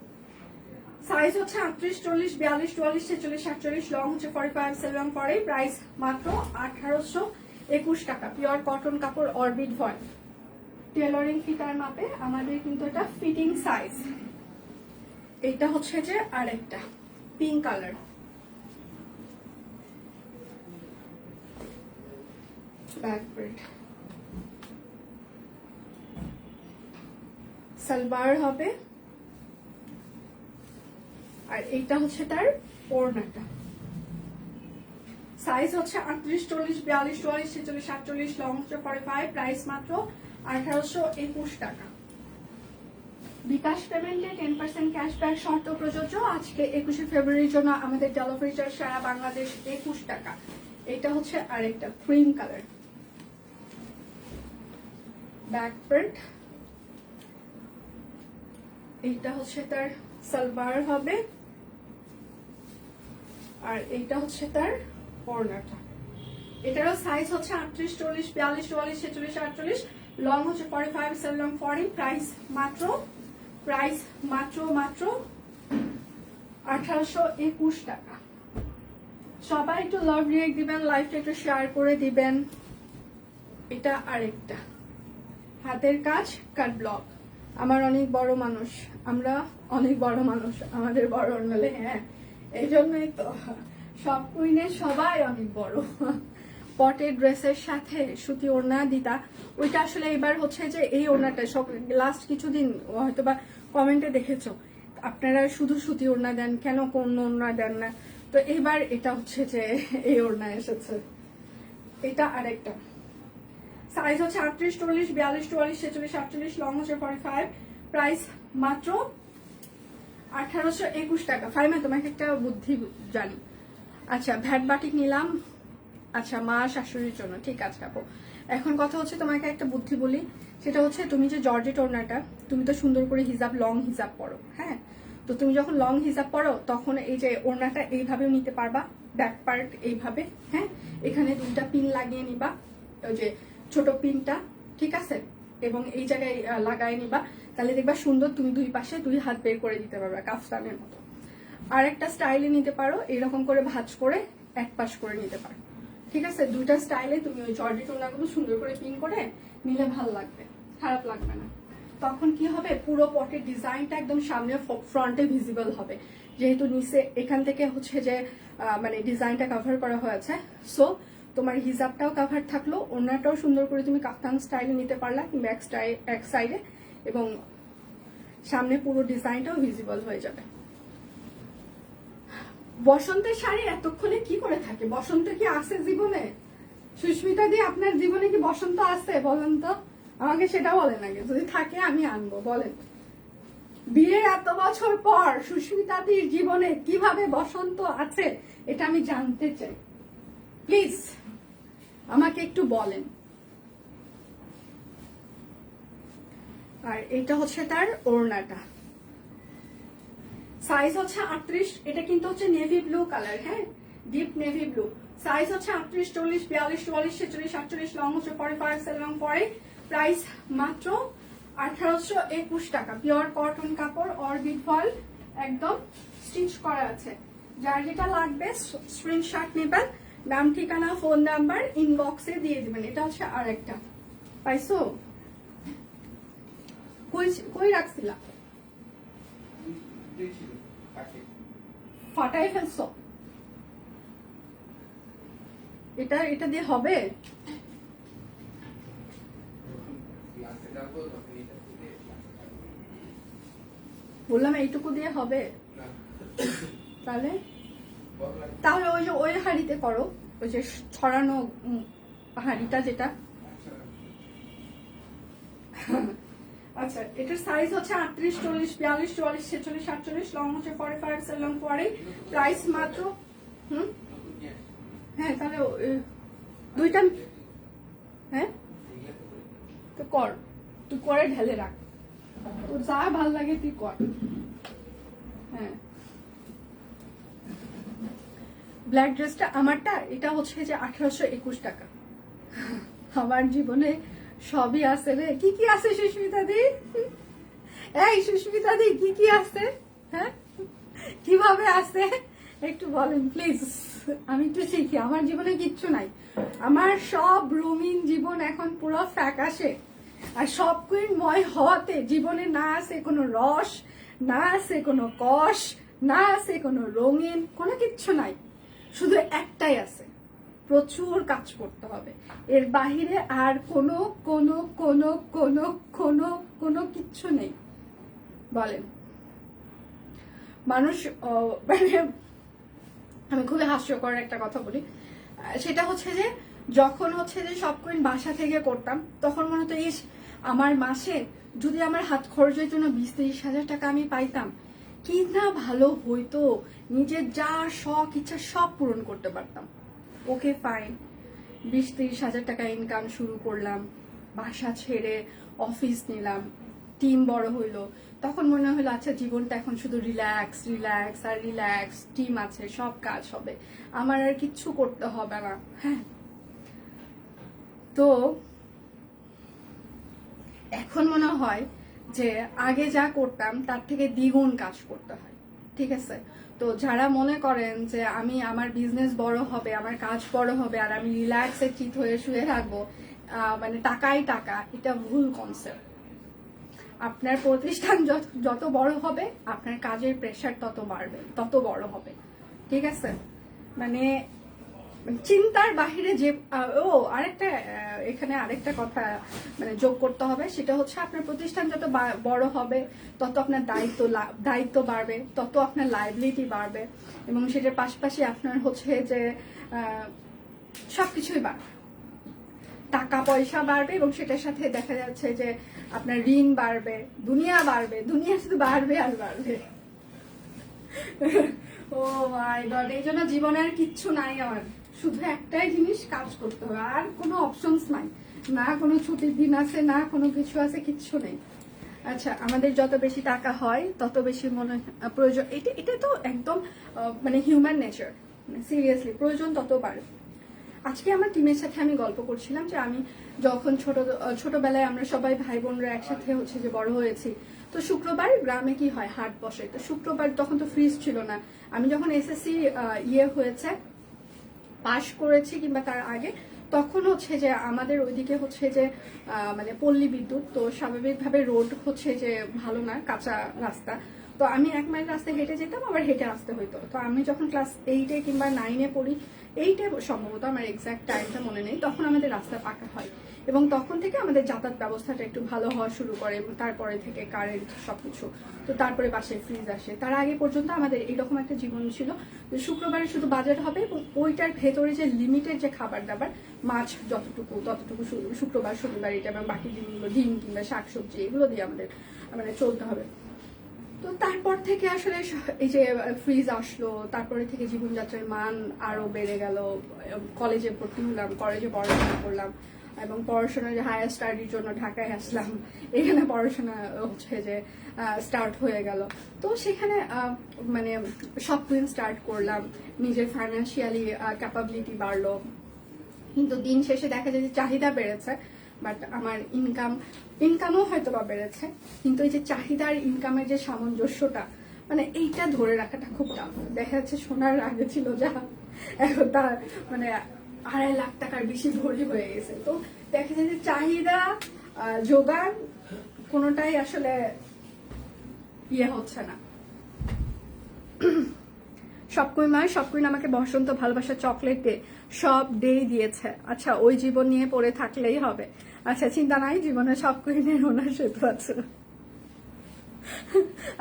সাইজ হচ্ছে 38, 40, 42, 44, 46, 47, লং হচ্ছে 45, সেল লং পরে। প্রাইস মাত্র 1821 টাকা। পিওর কটন কাপড়, অরবিট ফয়েল, টেলরিং ফিটার মাপে আমাদের কিন্তু এটা ফিটিং সাইজ। এটা হচ্ছে যে আরেকটা pink colour, back part, salwar হবে, আর এইটা হচ্ছে তার ওড়নাটা। সাইজ হচ্ছে 38, 40, 42, 44, 46, 47, লং হচ্ছে 45। প্রাইস মাত্র 1821 টাকা। বিকাশ পেমেন্টে 10% ক্যাশব্যাক শর্ত প্রযোজ্য। আজকে 21শে ফেব্রুয়ারির জন্য আমাদের ডেলিভারি চার্জ সারা বাংলাদেশ 21 টাকা। এটা হচ্ছে আরেকটা ক্রিম কালার, ব্যাক পার্ট। এইটা হচ্ছে তার সালোয়ার হবে, আর এইটা হচ্ছে তার ওড়নাটা। এটারও সাইজ হচ্ছে 38, 40, 42, 44, 46, 48, লং হচ্ছে 45, সেল লং 40। প্রাইস মাত্র 1821 টাকা। সবাই একটু লাভ রিয়েক্ট দিবেন, লাইভটা একটু শেয়ার করে দিবেন। এটা আরেকটা হাতের কাজ, কাট ব্লক। আমার অনেক বড় মানুষ, আমরা অনেক বড় মানুষ, আমাদের বড় ওড়নালে। হ্যাঁ, এই জন্যই তো সব কুইনে সবাই অনেক বড়। পটের ড্রেসের সাথে সুতি ওড়না দিতা, ওইটা আসলে এবার হচ্ছে যে এই ওড়নাটা সব লাস্ট কিছুদিন হয়তো বা কমেন্টে দেখেছো আপনারা শুধু সুতি ওড়না দেন কেন, কোন ওড়না দেন না। তো এইবার এটা হচ্ছে যে এই ওড়না এসেছে। এটা আরেকটা সাইজ হচ্ছে 38, 40, 42, 44, 46, 48, লং হচ্ছে 45। প্রাইস মাত্র 1821 টাকা। ফাইমা, তোমাকে একটা বুদ্ধি জানি। আচ্ছা, ভ্যাট বাটিক নিলাম, আচ্ছা মা শাশুড়ির জন্য, ঠিক আছে আপু। এখন কথা হচ্ছে তোমাকে একটা বুদ্ধি বলি, সেটা হচ্ছে তুমি যে জর্জেট ওড়নাটা, তুমি তো সুন্দর করে হিজাব, লং হিজাব পরো। হ্যাঁ, তো তুমি যখন লং হিজাব পরো তখন এই যে ওড়নাটা এইভাবেও নিতে পারবা, ব্যাক পার্ট এইভাবে। হ্যাঁ, এখানে দুইটা পিন লাগিয়ে নিবা, ওই যে ছোট পিনটা, ঠিক আছে, এবং এই জায়গায় লাগাই নিবা, তাহলে দেখবা সুন্দর তুমি দুই পাশে দুই হাত বের করে দিতে পারবে কাফতানের মতো। আর একটা স্টাইলে নিতে পারো, এরকম করে ভাঁজ করে এক পাশ করে নিতে পারো, ঠিক আছে। দুইটা স্টাইলে তুমি ওই জর্জেট ওড়নাগুলো সুন্দর করে পিন করে নিলে ভালো লাগবে, খারাপ লাগবে না। তখন কি হবে, পুরো পটের ডিজাইনটা একদম সামনে ফ্রন্টে ভিজিবল হবে, যেহেতু নিচে এখান থেকে হচ্ছে যে মানে ডিজাইনটা কভার করা হয়েছে। সো তোমার হিজাবটাও কাভার থাকলো, ওড়নাটাও সুন্দর করে তুমি কাফতান স্টাইলে নিতে পারলা কিংবা এক সাইডে, এবং সামনে পুরো ডিজাইনটাও ভিজিবল হয়ে যাবে। বসন্তের শাড়ি এতক্ষণে কি করে থাকে? বসন্ত কি আছে জীবনে? সুস্মিতা দি, আপনার জীবনে কি বসন্ত আছে বলেন তো? আমাকে সেটা বলেন আগে, যদি থাকে আমি আনবো। বলেন, বিয়ের এত বছর পর সুস্মিতা দির জীবনে কিভাবে বসন্ত আছে এটা আমি জানতে চাই। প্লিজ আমাকে একটু বলেন। আর এটা হচ্ছে তার ওড়নাটা, সাইজ হচ্ছে 38। এটা কিন্তু হচ্ছে নেভি ব্লু কালার, হ্যাঁ, ডিপ নেভি ব্লু। সাইজ হচ্ছে 38, 40, 42, 44, 46, 48, লং হচ্ছে 45 লং পরে। প্রাইস মাত্র 1821 টাকা। পিওর কটন কাপড়, অরবিট ফল, একদম স্টিচ করা আছে। যার যেটা লাগবে স্ক্রিনশট নেবেন, নাম ঠিকানা ফোন নাম্বার ইনবক্সে দিয়ে দিবেন। এটা হচ্ছে আরেকটা, পাইছো? কই রাখছিলা? ফাটাই ফেলছো? এটা দিয়ে হবে? বললাম এইটুকু দিয়ে হবে? তাহলে তাহলে ওই হাঁড়িতে করো, ওই যে ছড়ানো হাঁড়িটা যেটা। আচ্ছা, এটার সাইজ হচ্ছে 38, 40, 42, 44, 46, 48, লং হচ্ছে 45 লং পরে। প্রাইস মাত্র হ্যাঁ, তাহলে দুইটা, হ্যাঁ তো কর, তুই করে ঢেলে রাখ, তোর যা ভাল লাগে তুই কর। হ্যাঁ, ব্ল্যাক ড্রেসটা আমারটা, এটা হচ্ছে যে 1821 টাকা। আমার জীবনে সবই আছে রে। কি কি আছে সুস্মিতা দি? এই সুস্মিতা দি, কি কি আছে? হ্যাঁ, কিভাবে আছে একটু বলেন প্লিজ, আমি একটু শিখি। আমার জীবনে কিচ্ছু নাই, আমার সব রঙিন জীবন এখন পুরো ফ্যাকাশে। আর সব কুইনময় হওয়াতে জীবনে না আছে কোনো রস, না আছে কোনো কষ, না আছে কোনো রঙিন, কোনো কিচ্ছু নাই। শুধু একটাই আছে, প্রচুর কাজ করতে হবে। এর বাহিরে আর কোনো কোনো কোনো কোনো কোনো কোনো কিচ্ছু নেই। বলেন, মানুষ মানে আমি খুবই হাস্যকর একটা কথা বলি, সেটা হচ্ছে যে যখন হচ্ছে যে সব কুইন বাসা থেকে করতাম, তখন মনে হতো ইস, আমার মাসে যদি আমার হাত খরচের জন্য 20-30 হাজার টাকা আমি পাইতাম, কি না ভালো হইতো, নিজের যা শখ ইচ্ছা সব পূরণ করতে পারতাম। ওকে ফাইন, 20-30 হাজার টাকা ইনকাম শুরু করলাম, বাসা ছেড়ে অফিস নিলাম, টিম বড় হইলো, তখন মনে হলো আচ্ছা জীবনটা এখন শুধু রিল্যাক্স রিল্যাক্স আর রিল্যাক্স, টিম আছে, সব কাজ হবে, আমার আর কিচ্ছু করতে হবে না। হ্যাঁ, তো এখন মনে হয় যে আগে যা করতাম তার থেকে দ্বিগুণ কাজ করতে হয়। ঠিক আছে, তো যারা মনে করেন যে আমি আমার বিজনেস বড় হবে, আমার কাজ বড় হবে আর আমি রিল্যাক্সে চিত হয়ে শুয়ে থাকবো, মানে টাকাই টাকা, এটা ভুল কনসেপ্ট। আপনার প্রতিষ্ঠান যত বড় হবে আপনার কাজের প্রেশার তত বাড়বে, তত বড় হবে। ঠিক আছে, মানে চিন্তার বাহিরে যে আরেকটা এখানে আরেকটা কথা মানে যোগ করতে হবে, সেটা হচ্ছে আপনার প্রতিষ্ঠান যত বড় হবে তত আপনার দায়িত্ব বাড়বে, তত আপনার লায়াবিলিটি বাড়বে, এবং সেটার পাশাপাশি আপনার হচ্ছে যে সবকিছুই বাড়বে, টাকা পয়সা বাড়বে, এবং সেটার সাথে দেখা যাচ্ছে যে আপনার ঋণ বাড়বে, দুনিয়া বাড়বে, দুনিয়া শুধু বাড়বে আর বাড়বে। ও মাই গড, এই জন্য জীবনে আর কিচ্ছু নাই আমার, শুধু একটাই জিনিস, কাজ করতে হবে, আর কোনো অপশনস নাই, না কোনো ছুটির দিন আছে, না কোনো কিছু আছে, কিচ্ছু নেই। আচ্ছা, আমাদের যত বেশি টাকা হয় তত বেশি মনে প্রয়োজন, এটা তো একদম মানে হিউম্যান নেচার, সিরিয়াসলি প্রয়োজন তত বাড়ে। আজকে আমার টিমের সাথে আমি গল্প করছিলাম যে আমি যখন ছোটবেলায় আমরা সবাই ভাই বোনরা একসাথে হচ্ছে যে বড় হয়েছি, তো শুক্রবার গ্রামে কি হয়, হাট বসে, তো শুক্রবার তখন তো ফ্রিজ ছিল না। আমি যখন এসএসসি হয়েছে, পাশ করেছি কিংবা তার আগে, তখন হচ্ছে যে আমাদের ওইদিকে হচ্ছে যে মানে পল্লী বিদ্যুৎ, তো স্বাভাবিকভাবে রোড হচ্ছে যে ভালো না, কাঁচা রাস্তা, তো আমি 1 মাইল রাস্তায় হেঁটে যেতাম, আবার হেঁটে আসতে হইতো। তো আমি যখন ক্লাস 8-এ কিংবা 9-এ পড়ি, 8-এ সম্ভবত, আমার এক্সাক্ট টাইমটা মনে নেই, তখন আমাদের রাস্তা পাকা হয় এবং তখন থেকে আমাদের যাতায়াত ব্যবস্থাটা একটু ভালো হওয়া শুরু করে এবং তারপরে থেকে কারেন্ট সবকিছু। তো তারপরে বাসায় ফ্রিজ আসে। তার আগে পর্যন্ত আমাদের এরকম একটা জীবন ছিল যে শুক্রবারে শুধু বাজার হবে এবং ওইটার ভেতরে যে লিমিটেড যে খাবার দাবার, মাছ যতটুকু ততটুকু শুক্রবার শনিবার এটা, এবং বাকি দিনগুলো ডিম কিংবা শাকসবজি এগুলো দিয়ে আমাদের মানে চলতে হবে। তো তারপর থেকে আসলে এই যে ফ্রিজ আসলো, তারপরে থেকে জীবনযাত্রার মান আরো বেড়ে গেল। কলেজে ভর্তি হলাম, কলেজে পড়াশোনা করলাম এবং পড়াশোনার যে হায়ার স্টাডির জন্য ঢাকায় আসলাম। এখানে পড়াশোনা হচ্ছে যে স্টার্ট হয়ে গেল। তো সেখানে মানে শপিং স্টার্ট করলাম, নিজের ফাইন্যান্সিয়ালি ক্যাপাবিলিটি বাড়লো। কিন্তু দিন শেষে দেখা যায় যে চাহিদা বেড়েছে, বাট আমার ইনকামও হয়তো বা বেড়েছে, কিন্তু এই যে চাহিদার ইনকামের যে সামঞ্জস্যটা, মানে এইটা ধরে রাখাটা খুব টাফ। দেখা যাচ্ছে সোনার আগে ছিল যা, এখন তার মানে 2.5 লাখ টাকার বেশি ভরি হয়ে গেছে। তো দেখা যায় যে চাহিদা যোগান কোনোটাই আসলে ইয়ে হচ্ছে না। সবকুইন আমাকে বসন্ত ভালোবাসা চকলেট ডে সব ডে দিয়েছে। আচ্ছা, ওই জীবন নিয়ে পড়ে থাকলেই হবে। আচ্ছা, চিন্তা নাই, জীবনে সবকুইনের ওনার সেতু আছে।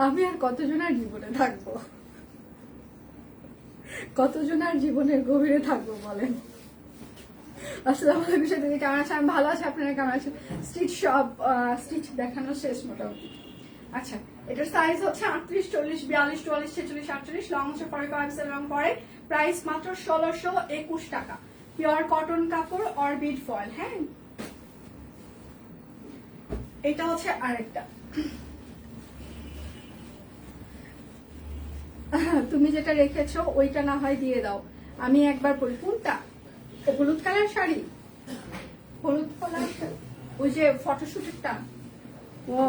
আমি আর কতজনের জীবনে থাকবো, কতজনের জীবনের গভীরে থাকবো বলেন। আসসালামু আলাইকুম দিদি, কেমন আছেন? আমি ভালো আছি, আপনারা কেমন আছেন? স্টিচ দেখানো শেষ মোটামুটি। আচ্ছা, এটার সাইজ হচ্ছে 38, 40, 42, 44, 46, 48, লং হচ্ছে 45 লং পরে। প্রাইস মাত্র 1621 টাকা। পিওর কটন কাপড় অরবিট ফয়েল। হ্যাঁ, এটা হচ্ছে আরেকটা। তুমি যেটা রেখেছো ওইটা না হয় দিয়ে দাও, আমি একবার পরি। কোনটা? হলুদ কালার শাড়ি, হলুদ কালার, ওই যে ফটোশুটেরটা। ও,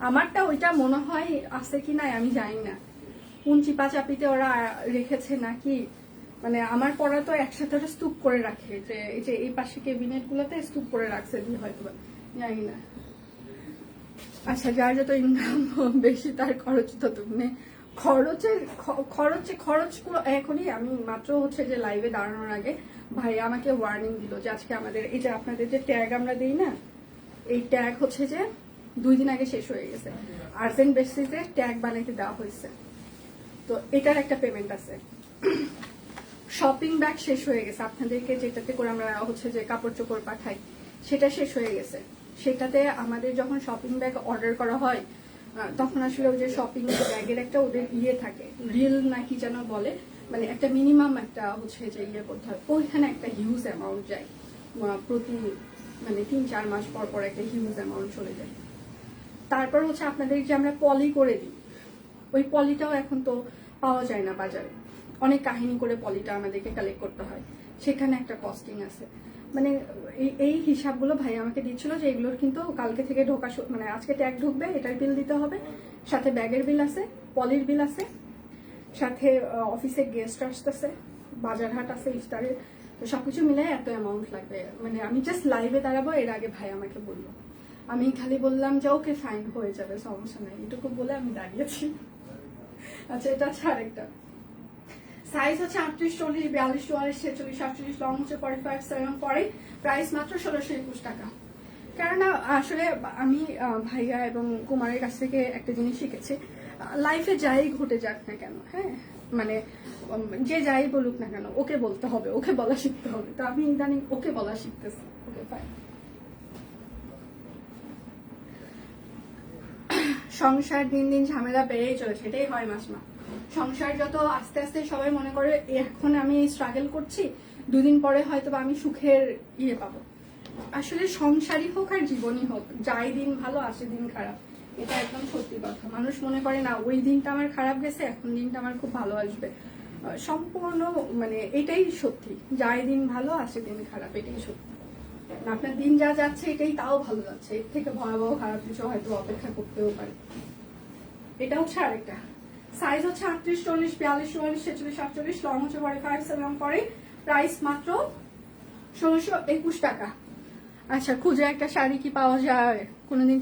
আমারটা ওইটা মনে হয় আছে কি নাই আমি জানি না, কোন চিপাচাপিতে ওরা রেখেছে নাকি। মানে আমার পড়া তো একসাথে ওরা স্তূপ করে রাখে, যে এই যে এই পাশে কেবিনেট গুলোতে স্তূপ করে রাখছে, হয়তো জানি না। আচ্ছা, যার যত ইনকাম বেশি তার খরচ তত, মানে খরচগুলো এখনই। আমি মাত্র হচ্ছে যে লাইভে দাঁড়ানোর আগে ভাই আমাকে ওয়ার্নিং দিল যে আজকে আমাদের এই যে আপনাদের যে ট্যাগ আমরা দিই না, এই ট্যাগ হচ্ছে যে 2 দিন আগে শেষ হয়ে গেছে। আর্জেন্ট বেসিসে ট্যাগ বানাইতে দেওয়া হয়েছে, তো এটার একটা পেমেন্ট আছে। শপিং ব্যাগ শেষ হয়ে গেছে, আপনাদেরকে যেটাতে করে আমরা হচ্ছে যে কাপড় চোপড় পাঠাই সেটা শেষ হয়ে গেছে। সেটাতে আমাদের যখন শপিং ব্যাগ অর্ডার করা হয় তখন আসলে ওই যে শপিং ব্যাগের একটা ওদের ইয়ে থাকে, রিল নাকি যেন বলে, মানে একটা মিনিমাম একটা হচ্ছে যে ইয়ে করতে হয়। ওইখানে একটা হিউজ অ্যামাউন্ট যায় প্রতি, মানে 3-4 মাস পর পর একটা হিউজ অ্যামাউন্ট চলে যায়। তারপর হচ্ছে আপনাদের যে আমরা পলি করে দিই, ওই পলিটাও এখন তো পাওয়া যায় না বাজারে। অনেক কাহিনী করে পলিটা আমাদেরকে কালেক্ট করতে হয়, সেখানে একটা কস্টিং আছে। মানে এই হিসাবগুলো ভাই আমাকে দিচ্ছিল যে এগুলোর কিন্তু কালকে থেকে ঢোকা, মানে আজকে ট্যাগ ঢুকবে, এটার বিল দিতে হবে, সাথে ব্যাগের বিল আছে, পলির বিল আছে, সাথে অফিসে গেস্ট আসতেছে, বাজার হাট আছে, ইফতারের, তো সবকিছু মিলে এত অ্যামাউন্ট লাগবে। মানে আমি জাস্ট লাইভে দাঁড়াবো, এর আগে ভাই আমাকে বললো, আমি খালি বললাম যে ওকে ফাইন হয়ে যাবে, সমস্যা নেই, এটুকু বলে আমি দাঁড়িয়েছি। আচ্ছা, এটা হচ্ছে আরেকটা। সাইজ হচ্ছে 38, 40, 42, 44, 46, 48, লং হচ্ছে 45 পরে। প্রাইস মাত্র 1621 টাকা। কেননা আসলে আমি ভাইয়া এবং কুমারের কাছ থেকে একটা জিনিস শিখেছি, লাইফে যাই ঘটে যাক না কেন, হ্যাঁ, মানে যে যাই বলুক না কেন ওকে বলতে হবে, ওকে বলা শিখতে হবে। তো আমি ইদানিং ওকে বলা শিখতেছি। Okay fine. সংসার দিন দিন ঝামেলা বেড়েই চলে, সেটাই হয় মাসমা। সংসার যত আস্তে আস্তে সবাই মনে করে এখন আমি স্ট্রাগল করছি, 2 দিন পরে হয়তো আমি সুখের ইয়ে পাবো। আসলে সংসারই হোক আর জীবনই হোক, যাই দিন ভালো আসে দিন খারাপ, এটা একদম সত্যি কথা। মানুষ মনে করে না ওই দিনটা আমার খারাপ গেছে, এখন দিনটা আমার খুব ভালো আসবে। সম্পূর্ণ মানে এটাই সত্যি, যাই দিন ভালো আসে দিন খারাপ, এটাই সত্যি। আপনার দিন যা যাচ্ছে এটাই তাও ভালো যাচ্ছে, এর থেকে ভয়াবহ খারাপ কিছু হয়তো অপেক্ষা করতেও পারে। এটা হচ্ছে আরেকটা। সাইজ হচ্ছে 38, 40, 42, 44, 46, 48, লং হচ্ছে 45 লং পরে। প্রাইস মাত্র 1621 টাকা। আচ্ছা, খুঁজে একটা শাড়ি কি পাওয়া যায় কোনোদিন?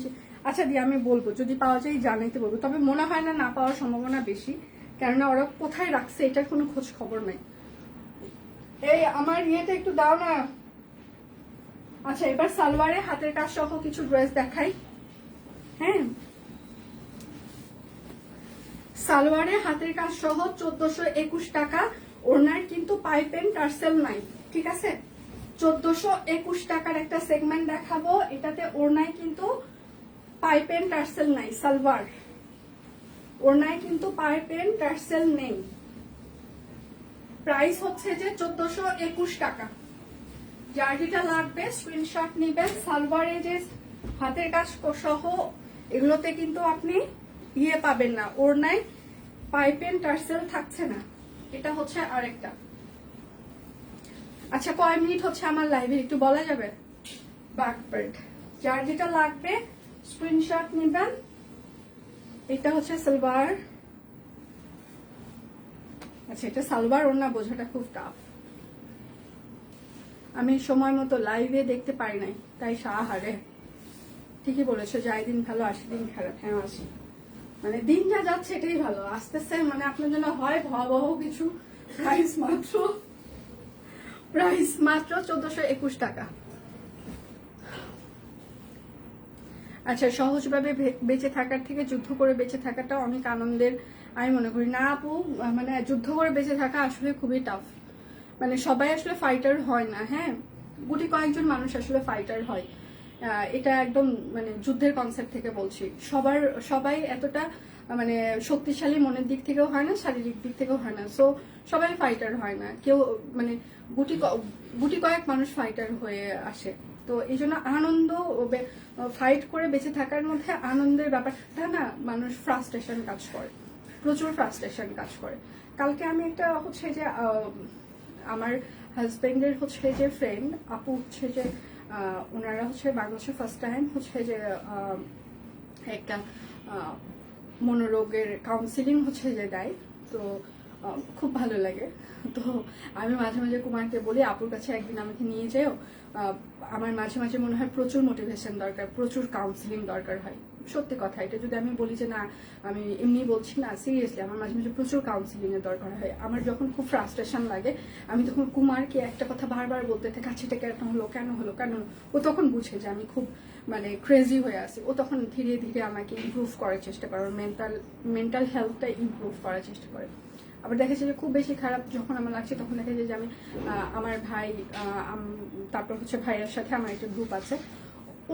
আচ্ছা দিয়ে আমি বলবো যদি পাওয়া যায় জানাইতে বলবো, তবে মনে হয় না না পাওয়ার সম্ভাবনা বেশি, কেননা ওরা কোথায় রাখছে এটার কোনো খোঁজ খবর নাই। এই আমার ইয়েটা একটু দাও না। আচ্ছা এবার সালোয়ারে হাতের কাজ সহ কিছু ড্রেস দেখাই। হ্যাঁ সালোয়ারে হাতের কাজ সহ 1421 টাকা। ওনার কিন্তু পাইপ এন্ড টার্সেল নাই, ঠিক আছে? 1421 টাকার একটা সেগমেন্ট দেখাবো, এটাতে ওড়নায় কিন্তু পাইপ এন্ড টার্সেল নাই। সালোয়ার ওড়নায় কিন্তু পাইপ এন্ড টার্সেল নেই। প্রাইস হচ্ছে যে 1421 টাকা। যার যেটা লাগবে স্ক্রিনশট নিবেন। সালোয়ারে যে হাতের কাজ সহ এগুলোতে কিন্তু আপনি ইয়ে পাবেন না, ওড়নায় পাইপ এন্ড টার্সেল থাকছে না। এটা হচ্ছে আরেকটা। আচ্ছা কয় মিনিট হচ্ছে আমার লাইভে একটু বলা যাবে? ব্যাকপার্ট যার যেটা লাগবে স্ক্রিনশট নিবেন। এটা হচ্ছে সালোয়ার। আচ্ছা এটা সালোয়ার ওড়না বোঝাটা খুব টাফ, আমি সময় মতো লাইভে দেখতে পারি নাই তাই সাহারে। ঠিকই বলেছো, যাই দিন ভালো আসি দিন খারাপ। হ্যাঁ আসি, মানে দিন যা যাচ্ছে এটাই ভালো আসতেছে, মানে আপনার জন্য হয় ভয়াবহ কিছু। প্রাইস মাত্র 1421 টাকা। আচ্ছা সহজভাবে বেঁচে থাকার থেকে যুদ্ধ করে বেঁচে থাকাটা অনেক আনন্দের আমি মনে করি। না আপু, মানে যুদ্ধ করে বেঁচে থাকা আসলে খুবই টাফ, মানে সবাই আসলে ফাইটার হয় না। হ্যাঁ গুটি কয়েকজন মানুষ আসলে ফাইটার হয়, এটা একদম মানে যুদ্ধের কনসেপ্ট থেকে বলছি। সবাই এতটা মানে শক্তিশালী মনের দিক থেকেও হয় না, শারীরিক দিক থেকেও হয় না। সো সবাই ফাইটার হয় না, কেউ মানে গুটি কয়েক মানুষ ফাইটার হয়ে আসে। তো এই জন্য আনন্দ, ফাইট করে বেঁচে থাকার মধ্যে আনন্দের ব্যাপারটা না, মানুষ ফ্রাস্ট্রেশন কাজ করে, প্রচুর ফ্রাস্ট্রেশন কাজ করে। কালকে আমি একটা হচ্ছে যে আমার হাজবেন্ডের হচ্ছে যে ফ্রেন্ড আপু হচ্ছে যে ওনারা হচ্ছে বাংলাদেশে ফার্স্ট টাইম হচ্ছে যে একটা মনোরোগের কাউন্সিলিং হচ্ছে যে দেয়। তো খুব ভালো লাগে। তো আমি মাঝে মাঝে কুমারকে বলি আপুর কাছে একদিন আমাকে নিয়ে যেও। আমার মাঝে মাঝে মনে হয় প্রচুর মোটিভেশন দরকার, প্রচুর কাউন্সিলিং দরকার হয়। সত্যি কথা, এটা যদি আমি বলি যে না আমি এমনি বলছি না, সিরিয়াসলি আমার মাঝে মাঝে প্রচুর কাউন্সিলিং এর দরকার হয়। আমার যখন খুব ফ্রাস্ট্রেশন লাগে আমি তখন কুমারকে একটা কথা বারবার বলতে থাকি, আচ্ছা এটা কেন হলো কেন হলো কেন হলো। ও তখন বুঝে যে আমি খুব মানে ক্রেজি হয়ে আসি। ও তখন ধীরে ধীরে আমাকে ইমপ্রুভ করার চেষ্টা করে, মেন্টাল হেলথটা ইমপ্রুভ করার চেষ্টা করে। আবার দেখা যায় যে খুব বেশি খারাপ যখন আমার লাগছে তখন দেখা যায় যে আমি আমার ভাই, তারপর হচ্ছে ভাইয়ের সাথে আমার একটা গ্রুপ আছে,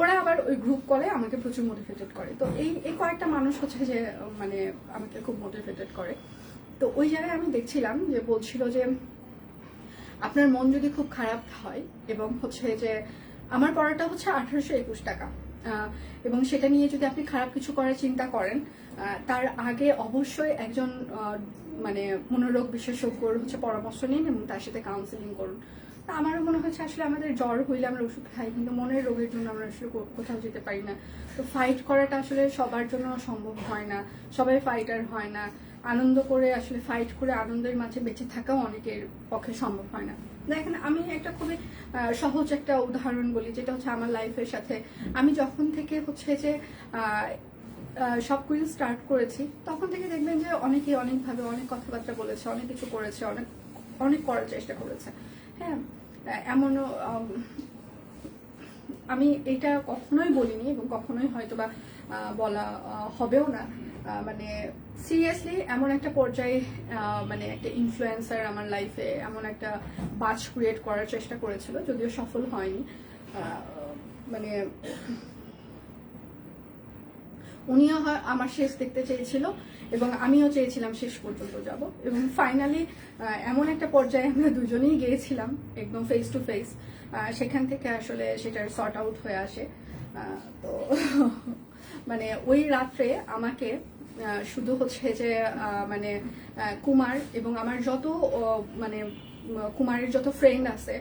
ওরা আবার ওই গ্রুপ কলে আমাকে প্রচুর মোটিভেটেড করে। তো এই কয়েকটা মানুষ হচ্ছে যে মানে আমাকে খুব মোটিভেটেড করে। তো ওই জায়গায় আমি দেখছিলাম যে বলছিল যে আপনার মন যদি খুব খারাপ হয় এবং হচ্ছে যে আমার পড়াটা হচ্ছে 1821 টাকা, এবং সেটা নিয়ে যদি আপনি খারাপ কিছু করার চিন্তা করেন তার আগে অবশ্যই একজন মানে মনোরোগ বিশেষজ্ঞর হচ্ছে পরামর্শ নিন এবং তার সাথে কাউন্সিলিং করুন। তা আমারও মনে হচ্ছে আসলে আমাদের জ্বর হইলে আমরা ওষুধ খাই, কিন্তু মনের রোগের জন্য আমরা আসলে কোথাও যেতে পারি না। তো ফাইট করাটা আসলে সবার জন্য সম্ভব হয় না, সবাই ফাইটার হয় না। আনন্দ করে আসলে ফাইট করে আনন্দের মাঝে বেঁচে থাকাও অনেকের পক্ষে সম্ভব হয় না। দেখেন আমি একটা খুবই সহজ একটা উদাহরণ বলি, যেটা হচ্ছে আমার লাইফের সাথে আমি যখন থেকে হচ্ছে যে সবকিছু স্টার্ট করেছি তখন থেকে দেখবেন যে অনেকে অনেকভাবে অনেক কথাবার্তা বলেছে, অনেক কিছু করেছে, অনেক অনেক করার চেষ্টা করেছে। হ্যাঁ এমনও আমি এটা কখনোই বলিনি এবং কখনোই হয়তো বা বলা হবেও না। মানে সিরিয়াসলি এমন একটা পর্যায়ে মানে একটা ইনফ্লুয়েন্সার আমার লাইফে এমন একটা বাজ ক্রিয়েট করার চেষ্টা করেছিল, যদিও সফল হয়নি। মানে উনিও আমার শেষ দেখতে চেয়েছিল এবং আমিও চেয়েছিলাম শেষ পর্যন্ত যাব, এবং ফাইনালি এমন একটা পর্যায়ে আমরা দুজনেই গিয়েছিলাম একদম ফেস টু ফেস। সেখান থেকে আসলে সেটার সর্ট আউট হয়ে আসে। তো মানে ওই রাত্রে আমাকে শুধু হচ্ছে যে মানে কুমার এবং আমার যত মানে কুমারের যত ফ্রেন্ড আছে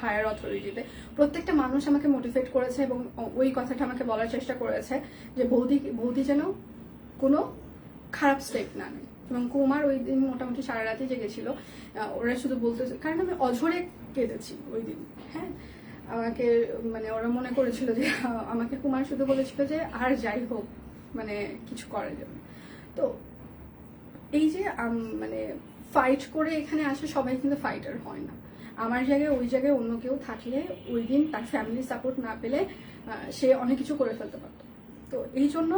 হায়ার অথরিটিতে প্রত্যেকটা মানুষ আমাকে মোটিভেট করেছে এবং ওই কথাটা আমাকে বলার চেষ্টা করেছে যে বৌদি যেন কোনো খারাপ স্টেপ না নেয়। এবং কুমার ওই দিন মোটামুটি সারা রাতে জেগেছিল। ওরা শুধু বলতেছে, কারণ আমি অঝরে কেঁদেছি ওই দিন। হ্যাঁ আমাকে মানে ওরা মনে করেছিল যে আমাকে কুমার শুধু বলেছিল যে আর যাই হোক মানে কিছু করা যাবে। তো এই যে মানে ফাইট করে এখানে আসে, সবাই কিন্তু ফাইটার হয় না। আমার জায়গায় ওই জায়গায় অন্য কেউ থাকলে ওই দিন তার ফ্যামিলি সাপোর্ট না পেলে সে অনেক কিছু করে ফেলতে পারত। তো এই জন্য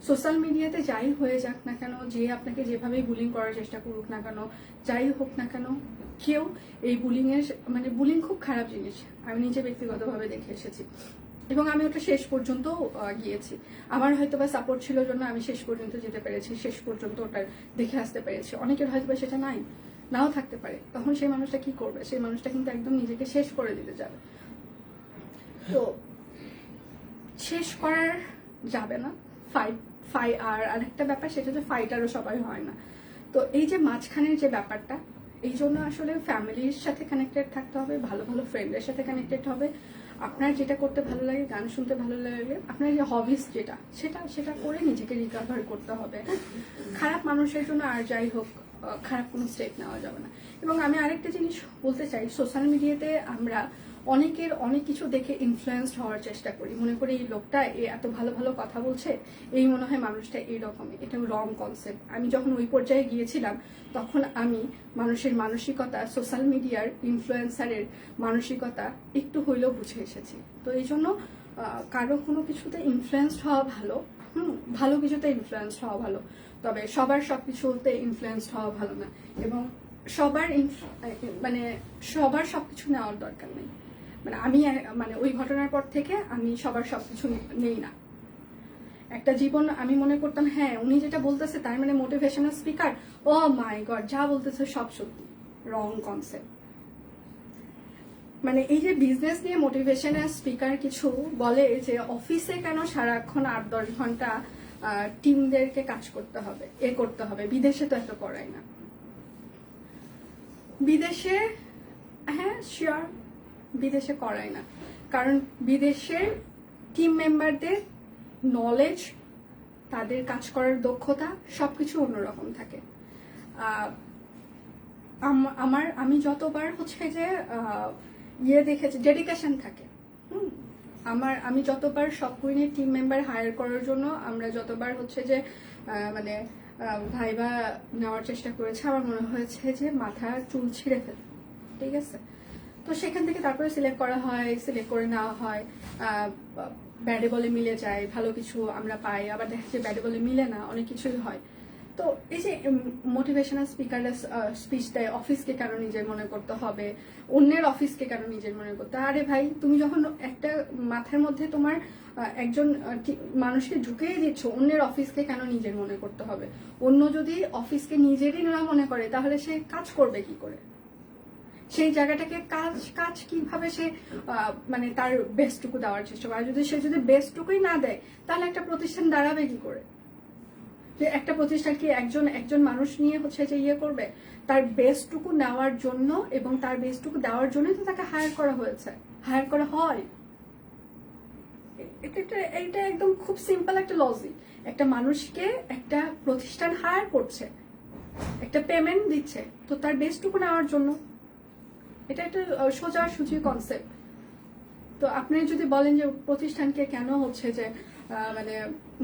সোশ্যাল মিডিয়াতে যাই হয়ে যাক না কেন, যে আপনাকে যেভাবেই বুলিং করার চেষ্টা করুক না কেন, যাই হোক না কেন, কেউ এই বুলিংয়ের মানে বুলিং খুব খারাপ জিনিস, আমি নিজে ব্যক্তিগতভাবে দেখে এসেছি এবং আমি ওটা শেষ পর্যন্ত গিয়েছি। আমার হয়তো বা সাপোর্ট ছিল জন্য আমি শেষ পর্যন্ত যেতে পেরেছি, শেষ পর্যন্ত ওটা দেখে আসতে পেরেছি। অনেকের হয়তো বা সেটা নাও থাকতে পারে, তখন সেই মানুষটা কি করবে? সেই মানুষটা কিন্তু একদম নিজেকে শেষ করে দিতে যাবে। তো শেষ করার যাবে না, আর আরেকটা ব্যাপার সেটা হচ্ছে ফাইটারও সবাই হয় না। তো এই যে মাঝখানের যে ব্যাপারটা, এই জন্য আসলে ফ্যামিলির সাথে কানেক্টেড থাকতে হবে, ভালো ভালো ফ্রেন্ডের সাথে কানেক্টেড হবে। আপনার যেটা করতে ভালো লাগে, গান শুনতে ভালো লাগে, আপনার যে হবিস যেটা সেটা করে নিজেকে রিকভার করতে হবে। খারাপ মানুষের জন্য আর যাই হোক খারাপ কোনো স্টেপ নেওয়া যাবে না। এবং আমি আরেকটা জিনিস বলতে চাই, সোশ্যাল মিডিয়াতে আমরা অনেকের অনেক কিছু দেখে ইনফ্লুয়েন্সড হওয়ার চেষ্টা করি, মনে করি এই লোকটা এত ভালো ভালো কথা বলছে, এই মনে হয় মানুষটা এইরকমই। এটা রং কনসেপ্ট। আমি যখন ওই পর্যায়ে গিয়েছিলাম তখন আমি মানুষের মানসিকতা, সোশ্যাল মিডিয়ার ইনফ্লুয়েন্সারের মানসিকতা একটু হইলেও বুঝে এসেছি। তো এই জন্য কারো কোনো কিছুতে ইনফ্লুয়েন্সড হওয়া ভালো, ভালো কিছুতে ইনফ্লুয়েন্সড হওয়া ভালো, তবে সবার সবকিছুতে ইনফ্লুয়েন্সড হওয়া ভালো না। এবং সবার সবকিছু নেওয়ার দরকার নেই। মানে আমি ওই ঘটনার পর থেকে আমি সবার সবকিছু নেই না। একটা জীবন আমি মনে করতাম হ্যাঁ উনি যেটা বলতেছে তার মানে মোটিভেশনাল স্পিকার, ও মাই গড যা বলতেছে সব সত্যি। Wrong concept. মানে এই যে বিজনেস নিয়ে মোটিভেশনাল স্পিকার কিছু বলে যে অফিসে কেন সারাক্ষণ 8-10 ঘন্টা টিমদেরকে কাজ করতে হবে, করতে হবে, বিদেশে তো এত করাই না। বিদেশে হ্যাঁ শিওর বিদেশে করাই না, কারণ বিদেশের টিম মেম্বারদের নলেজ, তাদের কাজ করার দক্ষতা সবকিছু অন্যরকম থাকে। আমি যতবার হচ্ছে যে দেখেছি ডেডিকেশন থাকে। আমি যতবার সব কুইনের টিম মেম্বার হায়ার করার জন্য আমরা যতবার হচ্ছে যে মানে ভাইবা নেওয়ার চেষ্টা করেছে, আমার মনে হয়েছে যে মাথা চুল ছিঁড়ে ফেলে। ঠিক আছে, তো সেখান থেকে তারপরে সিলেক্ট করা হয়, সিলেক্ট করে নেওয়া হয়, ব্যাডে বলে মিলে যায়, ভালো কিছু আমরা পাই, আবার দেখা যায় ব্যাডে বলে মিলে না, অনেক কিছুই হয়। তো এই যে মোটিভেশনাল স্পিকাররা স্পিচ দেয়, অফিসকে কেন নিজের মনে করতে হবে, অন্যের অফিসকে কেন নিজের মনে করতে? আরে ভাই, তুমি যখন একটা মাথার মধ্যে তোমার একজন মানুষকে ঢুকিয়ে দিচ্ছ, অন্যের অফিসকে কেন নিজের মনে করতে হবে? অন্য যদি অফিসকে নিজেরই না মনে করে তাহলে সে কাজ করবে কি করে? সেই জায়গাটাকে কাজ কিভাবে সে মানে তার বেস্টটুকু দেওয়ার চেষ্টা করে? যদি সে বেস্টটুকুই না দেয় তাহলে একটা প্রতিষ্ঠান দাঁড়াবে কি করে? যে একটা প্রতিষ্ঠান কি একজন মানুষ নিয়ে হচ্ছে যে করবে? তার বেস্টটুকু নেওয়ার জন্য এবং তার বেস্টটুকু দেওয়ার জন্যই তো তাকে হায়ার করা হয়েছে, হায়ার করা হয়। এটা একদম খুব সিম্পল একটা লজিক। একটা মানুষকে একটা প্রতিষ্ঠান হায়ার করছে, একটা পেমেন্ট দিচ্ছে, তো তার বেস্টটুকু নেওয়ার জন্য। এটা একটা সোজাসুজি কনসেপ্ট। তো আপনি যদি বলেন যে প্রতিষ্ঠানকে কেন হচ্ছে যে মানে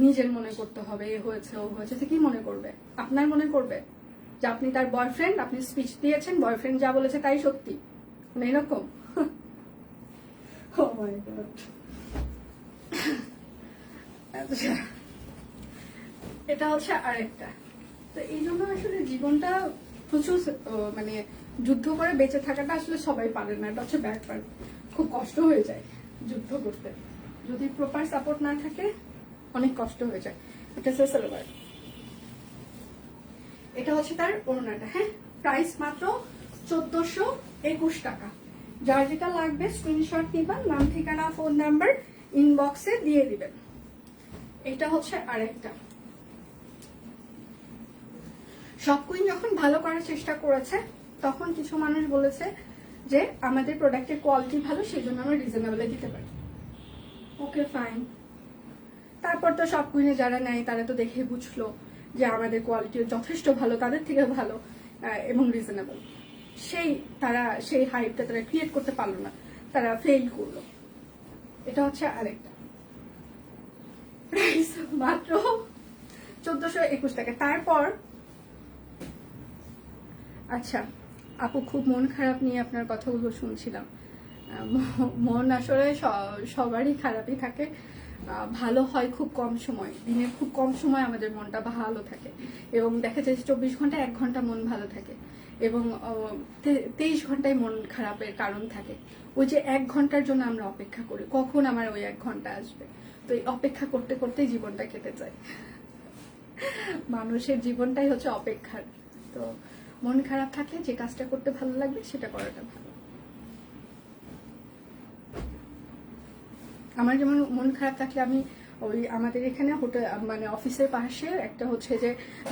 নিজের মনে করতে হবে, এ হয়েছে ও হয়েছে, কি মনে করবে? আপনার মনে করবে যে আপনি তার বয়ফ্রেন্ড, আপনি স্পিচ দিয়েছেন, বয়ফ্রেন্ড যা বলেছে তাই সত্যি, মানে এরকম? এটা হচ্ছে আরেকটা। তো এই জন্য আসলে জীবনটা প্রচুর মানে যুদ্ধ করে বেঁচে থাকাটা আসলে সবাই পারে না, এটা হচ্ছে ব্যাপার। খুব কষ্ট হয়ে যায় যুদ্ধ করতে, যদি প্রপার সাপোর্ট না থাকে অনেক কষ্ট হয়ে যায়। এটা হচ্ছে সালোয়ার, এটা হচ্ছে তার ওড়নাটা। হ্যাঁ, প্রাইস মাত্র 1421 টাকা। যার যেটা লাগবে স্ক্রিনশট নিবেন, নাম ঠিকানা ফোন নাম্বার ইনবক্সে দিয়ে দিবেন। এটা হচ্ছে আরেকটা। সব কুইন যখন ভালো করার চেষ্টা করেছে তখন কিছু মানুষ বলেছে যে আমাদের প্রোডাক্টের কোয়ালিটি ভালো, সেই জন্য আমরা রিজনেবলে দিতে পারি। Okay fine. তারপর তো সব কুইনে যারা নেয় তারা তো দেখে বুঝলো যে আমাদের কোয়ালিটি যথেষ্ট ভালো, তাদের থেকে ভালো এবং রিজনেবল। সেই হাইপটা তারা ক্রিয়েট করতে পারলো না। তারা ফেল করলো। এটা হচ্ছে আরেকটা প্রাইস মাত্র 1421 টাকা। তারপর আচ্ছা আপু, খুব মন খারাপ নিয়ে আপনার কথাগুলো শুনছিলাম। মন আসলে সবারই খারাপই থাকে, ভালো হয় খুব কম সময়, দিনের খুব কম সময় আমাদের মনটা ভালো থাকে, এবং দেখা যায় 24 ঘন্টায় 1 ঘন্টা মন ভালো থাকে, এবং 23 ঘন্টায় মন খারাপের কারণ থাকে। ওই যে 1 ঘন্টার জন্য আমরা অপেক্ষা করি, কখন আমার ওই 1 ঘন্টা আসবে। তো এই অপেক্ষা করতে করতেই জীবনটা কেটে যায়। মানুষের জীবনটাই হচ্ছে অপেক্ষার। তো মন খারাপ থাকলে যে কাজটা করতে ভালো লাগবে সেটা করাটা ভালো। আমার যেমন মন খারাপ থাকলে আমি ওই আমাদের এখানে হোটেল, মানে অফিসের পাশে একটা হচ্ছে যে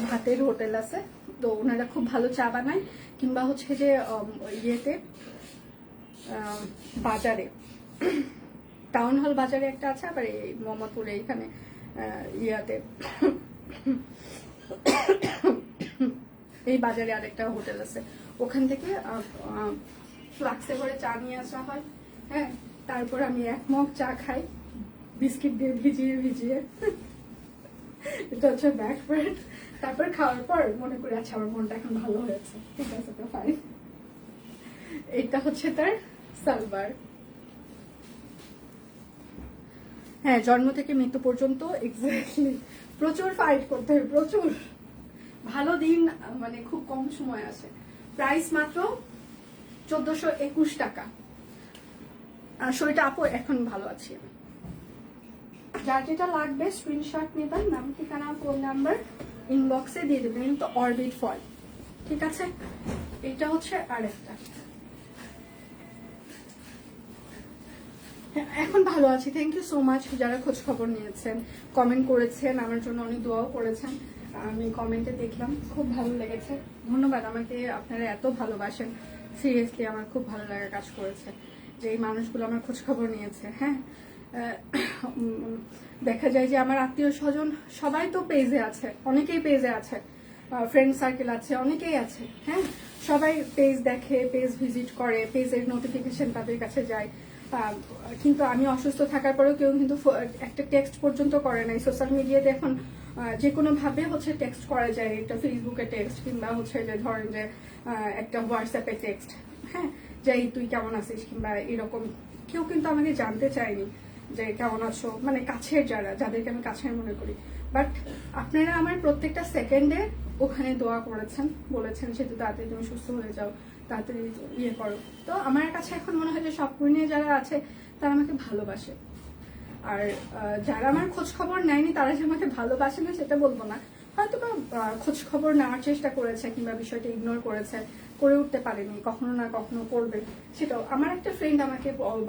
ভাতের হোটেল আছে, তো ওনারা খুব ভালো চা বানায়, কিংবা হচ্ছে যে ইয়েতে বাজারে টাউন হল বাজারে একটা আছে, আবার এই মোহাম্মদপুরে এখানে ইয়াতে এই বাজারে আরেকটা হোটেল আছে, ওখান থেকে ফ্লাক্সে করে চা নিয়ে আসা হয়। হ্যাঁ, তারপর আমি 1 মগ চা খাই বিস্কিট দিয়ে ভিজিয়ে ভিজিয়ে। এটা হচ্ছে ব্যাকওয়ার্ড। তারপর খাওয়ার পর মনে করি আচ্ছা আমার মনটা এখন ভালো হয়েছে, ঠিক আছে তো ফাইন। এটা হচ্ছে তার সালবার। হ্যাঁ, জন্ম থেকে মৃত্যু পর্যন্ত এক্স্যাক্টলি প্রচুর ফাইট করতে হবে, প্রচুর। ভালো দিন মানে খুব কম সময় আসে। প্রাইস মাত্র 1421 টাকা। শরীরটা আপু এখন ভালো আছি আমি। যার যেটা লাগবে স্ক্রিনশট নেবেন, নাম ঠিকানা ফোন নাম্বার ইনবক্সে দিয়ে দেবেন, কিন্তু অরবিট ফল, ঠিক আছে। এটা হচ্ছে আরেকটা। এখন ভালো আছি, থ্যাংক ইউ সো মাচ। যারা খোঁজ খবর নিয়েছেন, কমেন্ট করেছেন, আমার জন্য অনেক দোয়াও করেছেন, আমি কমেন্টে দেখলাম, খুব ভালো লেগেছে। ধন্যবাদ, আমাকে আপনারা এত ভালোবাসেন। সিরিয়াসলি আমার খুব ভালো লাগা কাজ করেছে যে এই মানুষগুলো আমার খোঁজ খবর নিয়েছে। হ্যাঁ, দেখা যায় যে আমার আত্মীয় স্বজন সবাই তো পেজে আছে, অনেকেই পেজে আছে, ফ্রেন্ড সার্কেল আছে, অনেকেই আছে। হ্যাঁ, সবাই পেজ দেখে, পেজ ভিজিট করে, পেজের নোটিফিকেশন তাদের কাছে যায়, কিন্তু আমি অসুস্থ থাকার পরেও কেউ কিন্তু একটা টেক্সট পর্যন্ত করে নাই। সোশ্যাল মিডিয়াতে এখন যে কোনো ভাবে হচ্ছে টেক্সট করা যায়, একটা ফেসবুকে টেক্সট, কিংবা হচ্ছে যে ধরেন যে একটা হোয়াটসঅ্যাপে টেক্সট, হ্যাঁ, যে তুই কেমন আছিস, কিংবা এরকম। কেউ কিন্তু আমাকে জানতে চায়নি যে কেমন আছো, মানে কাছের যাদেরকে আমি কাছের মনে করি। বাট আপনারা আমার প্রত্যেকটা সেকেন্ডে ওখানে দোয়া করেছেন, বলেছেন সেহেতু তাড়াতাড়ি তুমি সুস্থ হয়ে যাও, তাড়াতাড়ি ইয়ে করো। তো আমার কাছে এখন মনে হয় যে সব নিয়ে যারা আছে তারা আমাকে ভালোবাসে। আর যারা আমার খোঁজ খবর নেয়নি তারা যে আমাকে ভালোবাসে না সেটা বলবো না, হয়তো বা খোঁজ খবর নেওয়ার চেষ্টা করেছে, কিংবা বিষয়টা ইগনোর করেছে, করে উঠতে পারেনি, কখনো না কখনো করবে। সেটাও আমার একটা ফ্রেন্ড আমাকে,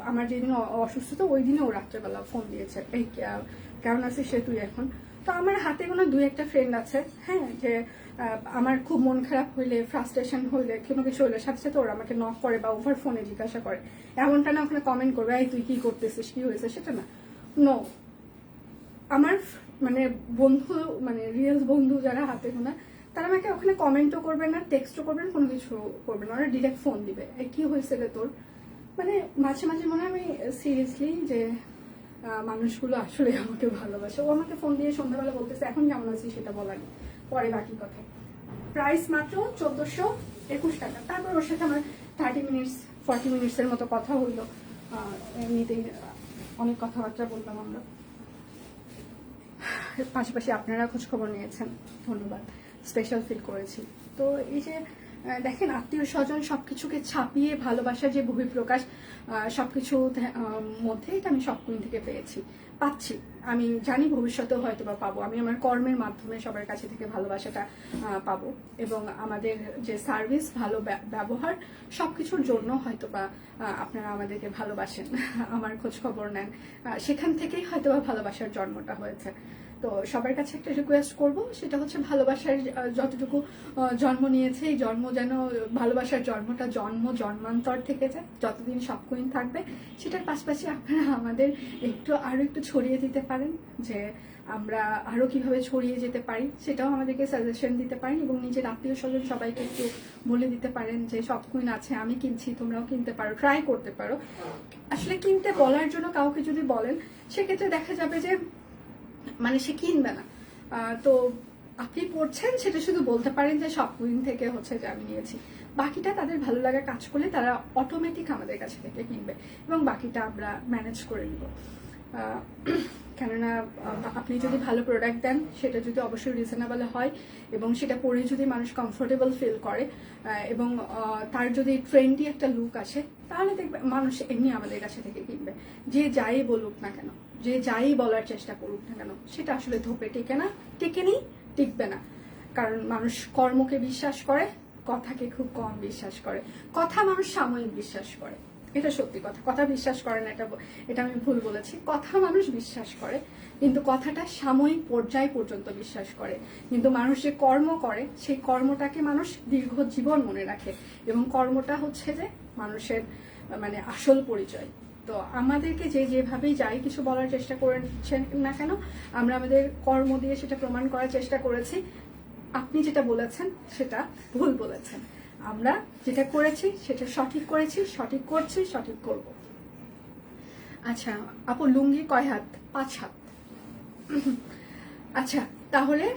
আমার যেদিন অসুস্থতা ওই দিনে ও রাত্রেবেলা ফোন দিয়েছে, এই কেমন আছিস সে তুই এখন। তো আমার হাতে কোনো 2-1টা ফ্রেন্ড আছে, হ্যাঁ, যে আমার খুব মন খারাপ হইলে, ফ্রাস্ট্রেশন হইলে, কোনো কিছু হইলে সাথে সাথে ওরা আমাকে নক করে বা ওভার ফোনে জিজ্ঞাসা করে। এমনটা না ওখানে কমেন্ট করবে এই তুই কি করতেছিস, কি হয়েছে, সেটা না। নো, আমার মানে বন্ধু, মানে রিয়েল বন্ধু যারা হাতে গোনা, তারা আমাকে ওখানে কমেন্টও করবে না, টেক্সটও করবে না, কোনো কিছু করবে না, ওরা ডিরেক্ট ফোন দিবে, এই কি হয়েছে রে তোর। মানে মাঝে মাঝে মনে হয় আমি সিরিয়াসলি যে মানুষগুলো আসলে আমাকে ভালোবাসে। ও আমাকে ফোন দিয়ে সন্ধ্যাবেলা বলতেছে এখন কেমন আছি সেটা বলার পরে বাকি কথা। প্রাইস মাত্র 1421 টাকা। তারপর ওর সাথে আমার 30 মিনিটস 40 মিনিটসের মতো কথা হইলো, এমনিতেই অনেক কথাবার্তা বললাম আমরা। পাশাপাশি আপনারা খোঁজ খবর নিয়েছেন, ধন্যবাদ, স্পেশাল ফিল করেছি। তো এই যে দেখেন আত্মীয় স্বজন সবকিছুকে ছাপিয়ে ভালোবাসার যে বহিঃপ্রকাশ, সবকিছু মধ্যে এটা আমি সব কুইন থেকে পাচ্ছি। আমি জানি ভবিষ্যতেও হয়তো বা পাবো, আমি আমার কর্মের মাধ্যমে সবার কাছে থেকে ভালোবাসাটা পাবো, এবং আমাদের যে সার্ভিস, ভালো ব্যবহার, সবকিছুর জন্য হয়তো বা আপনারা আমাদেরকে ভালোবাসেন, আমার খোঁজ খবর নেন, সেখান থেকেই হয়তো বা ভালোবাসার জন্মটা হয়েছে। তো সবার কাছে একটা রিকোয়েস্ট করব, সেটা হচ্ছে ভালোবাসার যতটুকু জন্ম নিয়েছে, এই জন্ম যেন ভালোবাসার জন্মটা জন্মান্তর থেকে যায়, যতদিন সব কুইন থাকবে। সেটার পাশাপাশি আপনারা আমাদের আরো একটু ছড়িয়ে দিতে পারেন, যে আমরা আরো কিভাবে ছড়িয়ে যেতে পারি সেটাও আমাদেরকে সাজেশন দিতে পারেন, এবং নিজের আত্মীয় স্বজন সবাইকে একটু বলে দিতে পারেন যে সব কুইন আছে, আমি কিনছি, তোমরাও কিনতে পারো, ট্রাই করতে পারো। আসলে কিনতে বলার জন্য কাউকে যদি বলেন, সেক্ষেত্রে দেখা যাবে যে মানে সে কিনবে না। তো আপনি পড়ছেন সেটা শুধু বলতে পারেন যে সব কুইন থেকে হচ্ছে যে আমি নিয়েছি, বাকিটা তাদের ভালো লাগা কাজ করলে তারা অটোমেটিক আমাদের কাছে থেকে কিনবে, এবং বাকিটা আমরা ম্যানেজ করে নিব। কেননা আপনি যদি ভালো প্রোডাক্ট দেন, সেটা যদি অবশ্যই রিজনেবল হয়, এবং সেটা পরে যদি মানুষ কমফোর্টেবল ফিল করে, এবং তার যদি ট্রেন্ডি একটা লুক আসে, তাহলে দেখবে মানুষ এমনি আমাদের কাছে থেকে কিনবে। যে যাই বলুক না কেন, যে যাই বলার চেষ্টা করুক না কেন, সেটা আসলে ধোপে টেকেনি, টিকবে না। কারণ মানুষ কর্মকে বিশ্বাস করে, কথাকে খুব কম বিশ্বাস করে। কথা মানুষ সাময়িক বিশ্বাস করে, এটা সত্যি কথা। কথা বিশ্বাস করে না, এটা আমি ভুল বলেছি। কথা মানুষ বিশ্বাস করে, কিন্তু কথাটা সাময়িক পর্যায় পর্যন্ত বিশ্বাস করে। কিন্তু মানুষ যে কর্ম করে, সেই কর্মটাকে মানুষ দীর্ঘ জীবন মনে রাখে, এবং কর্মটা হচ্ছে যে মানুষের মানে আসল পরিচয়। তো আমাদেরকে যেভাবেই যাই কিছু বলার চেষ্টা করেছেন না কেন, আমরা আমাদের কর্ম দিয়ে সেটা প্রমাণ করার চেষ্টা করেছি। আপনি যেটা বলেছেন সেটা ভুল বলেছেন, আমরা যেটা করেছি সেটা সঠিক করেছি, সঠিক করছি, সঠিক করব। আচ্ছা আপু, লুঙ্গি কয় হাত? 5 হাত। আচ্ছা তাহলে,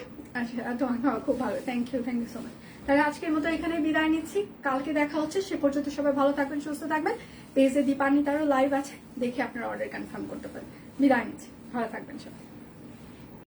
আচ্ছা তোমার খুব ভালো, থ্যাংক ইউ সো মাচ। তাহলে আজকের মতো এখানে বিদায় নিচ্ছি, কালকে দেখা হচ্ছে। সে পর্যন্ত সবাই ভালো থাকবেন, সুস্থ থাকবেন। পেজে দীপান্বিতারও লাইভ আছে, দেখে আপনারা অর্ডার কনফার্ম করতে পারেন। বিদায় নিচ্ছি, ভালো থাকবেন সবাই।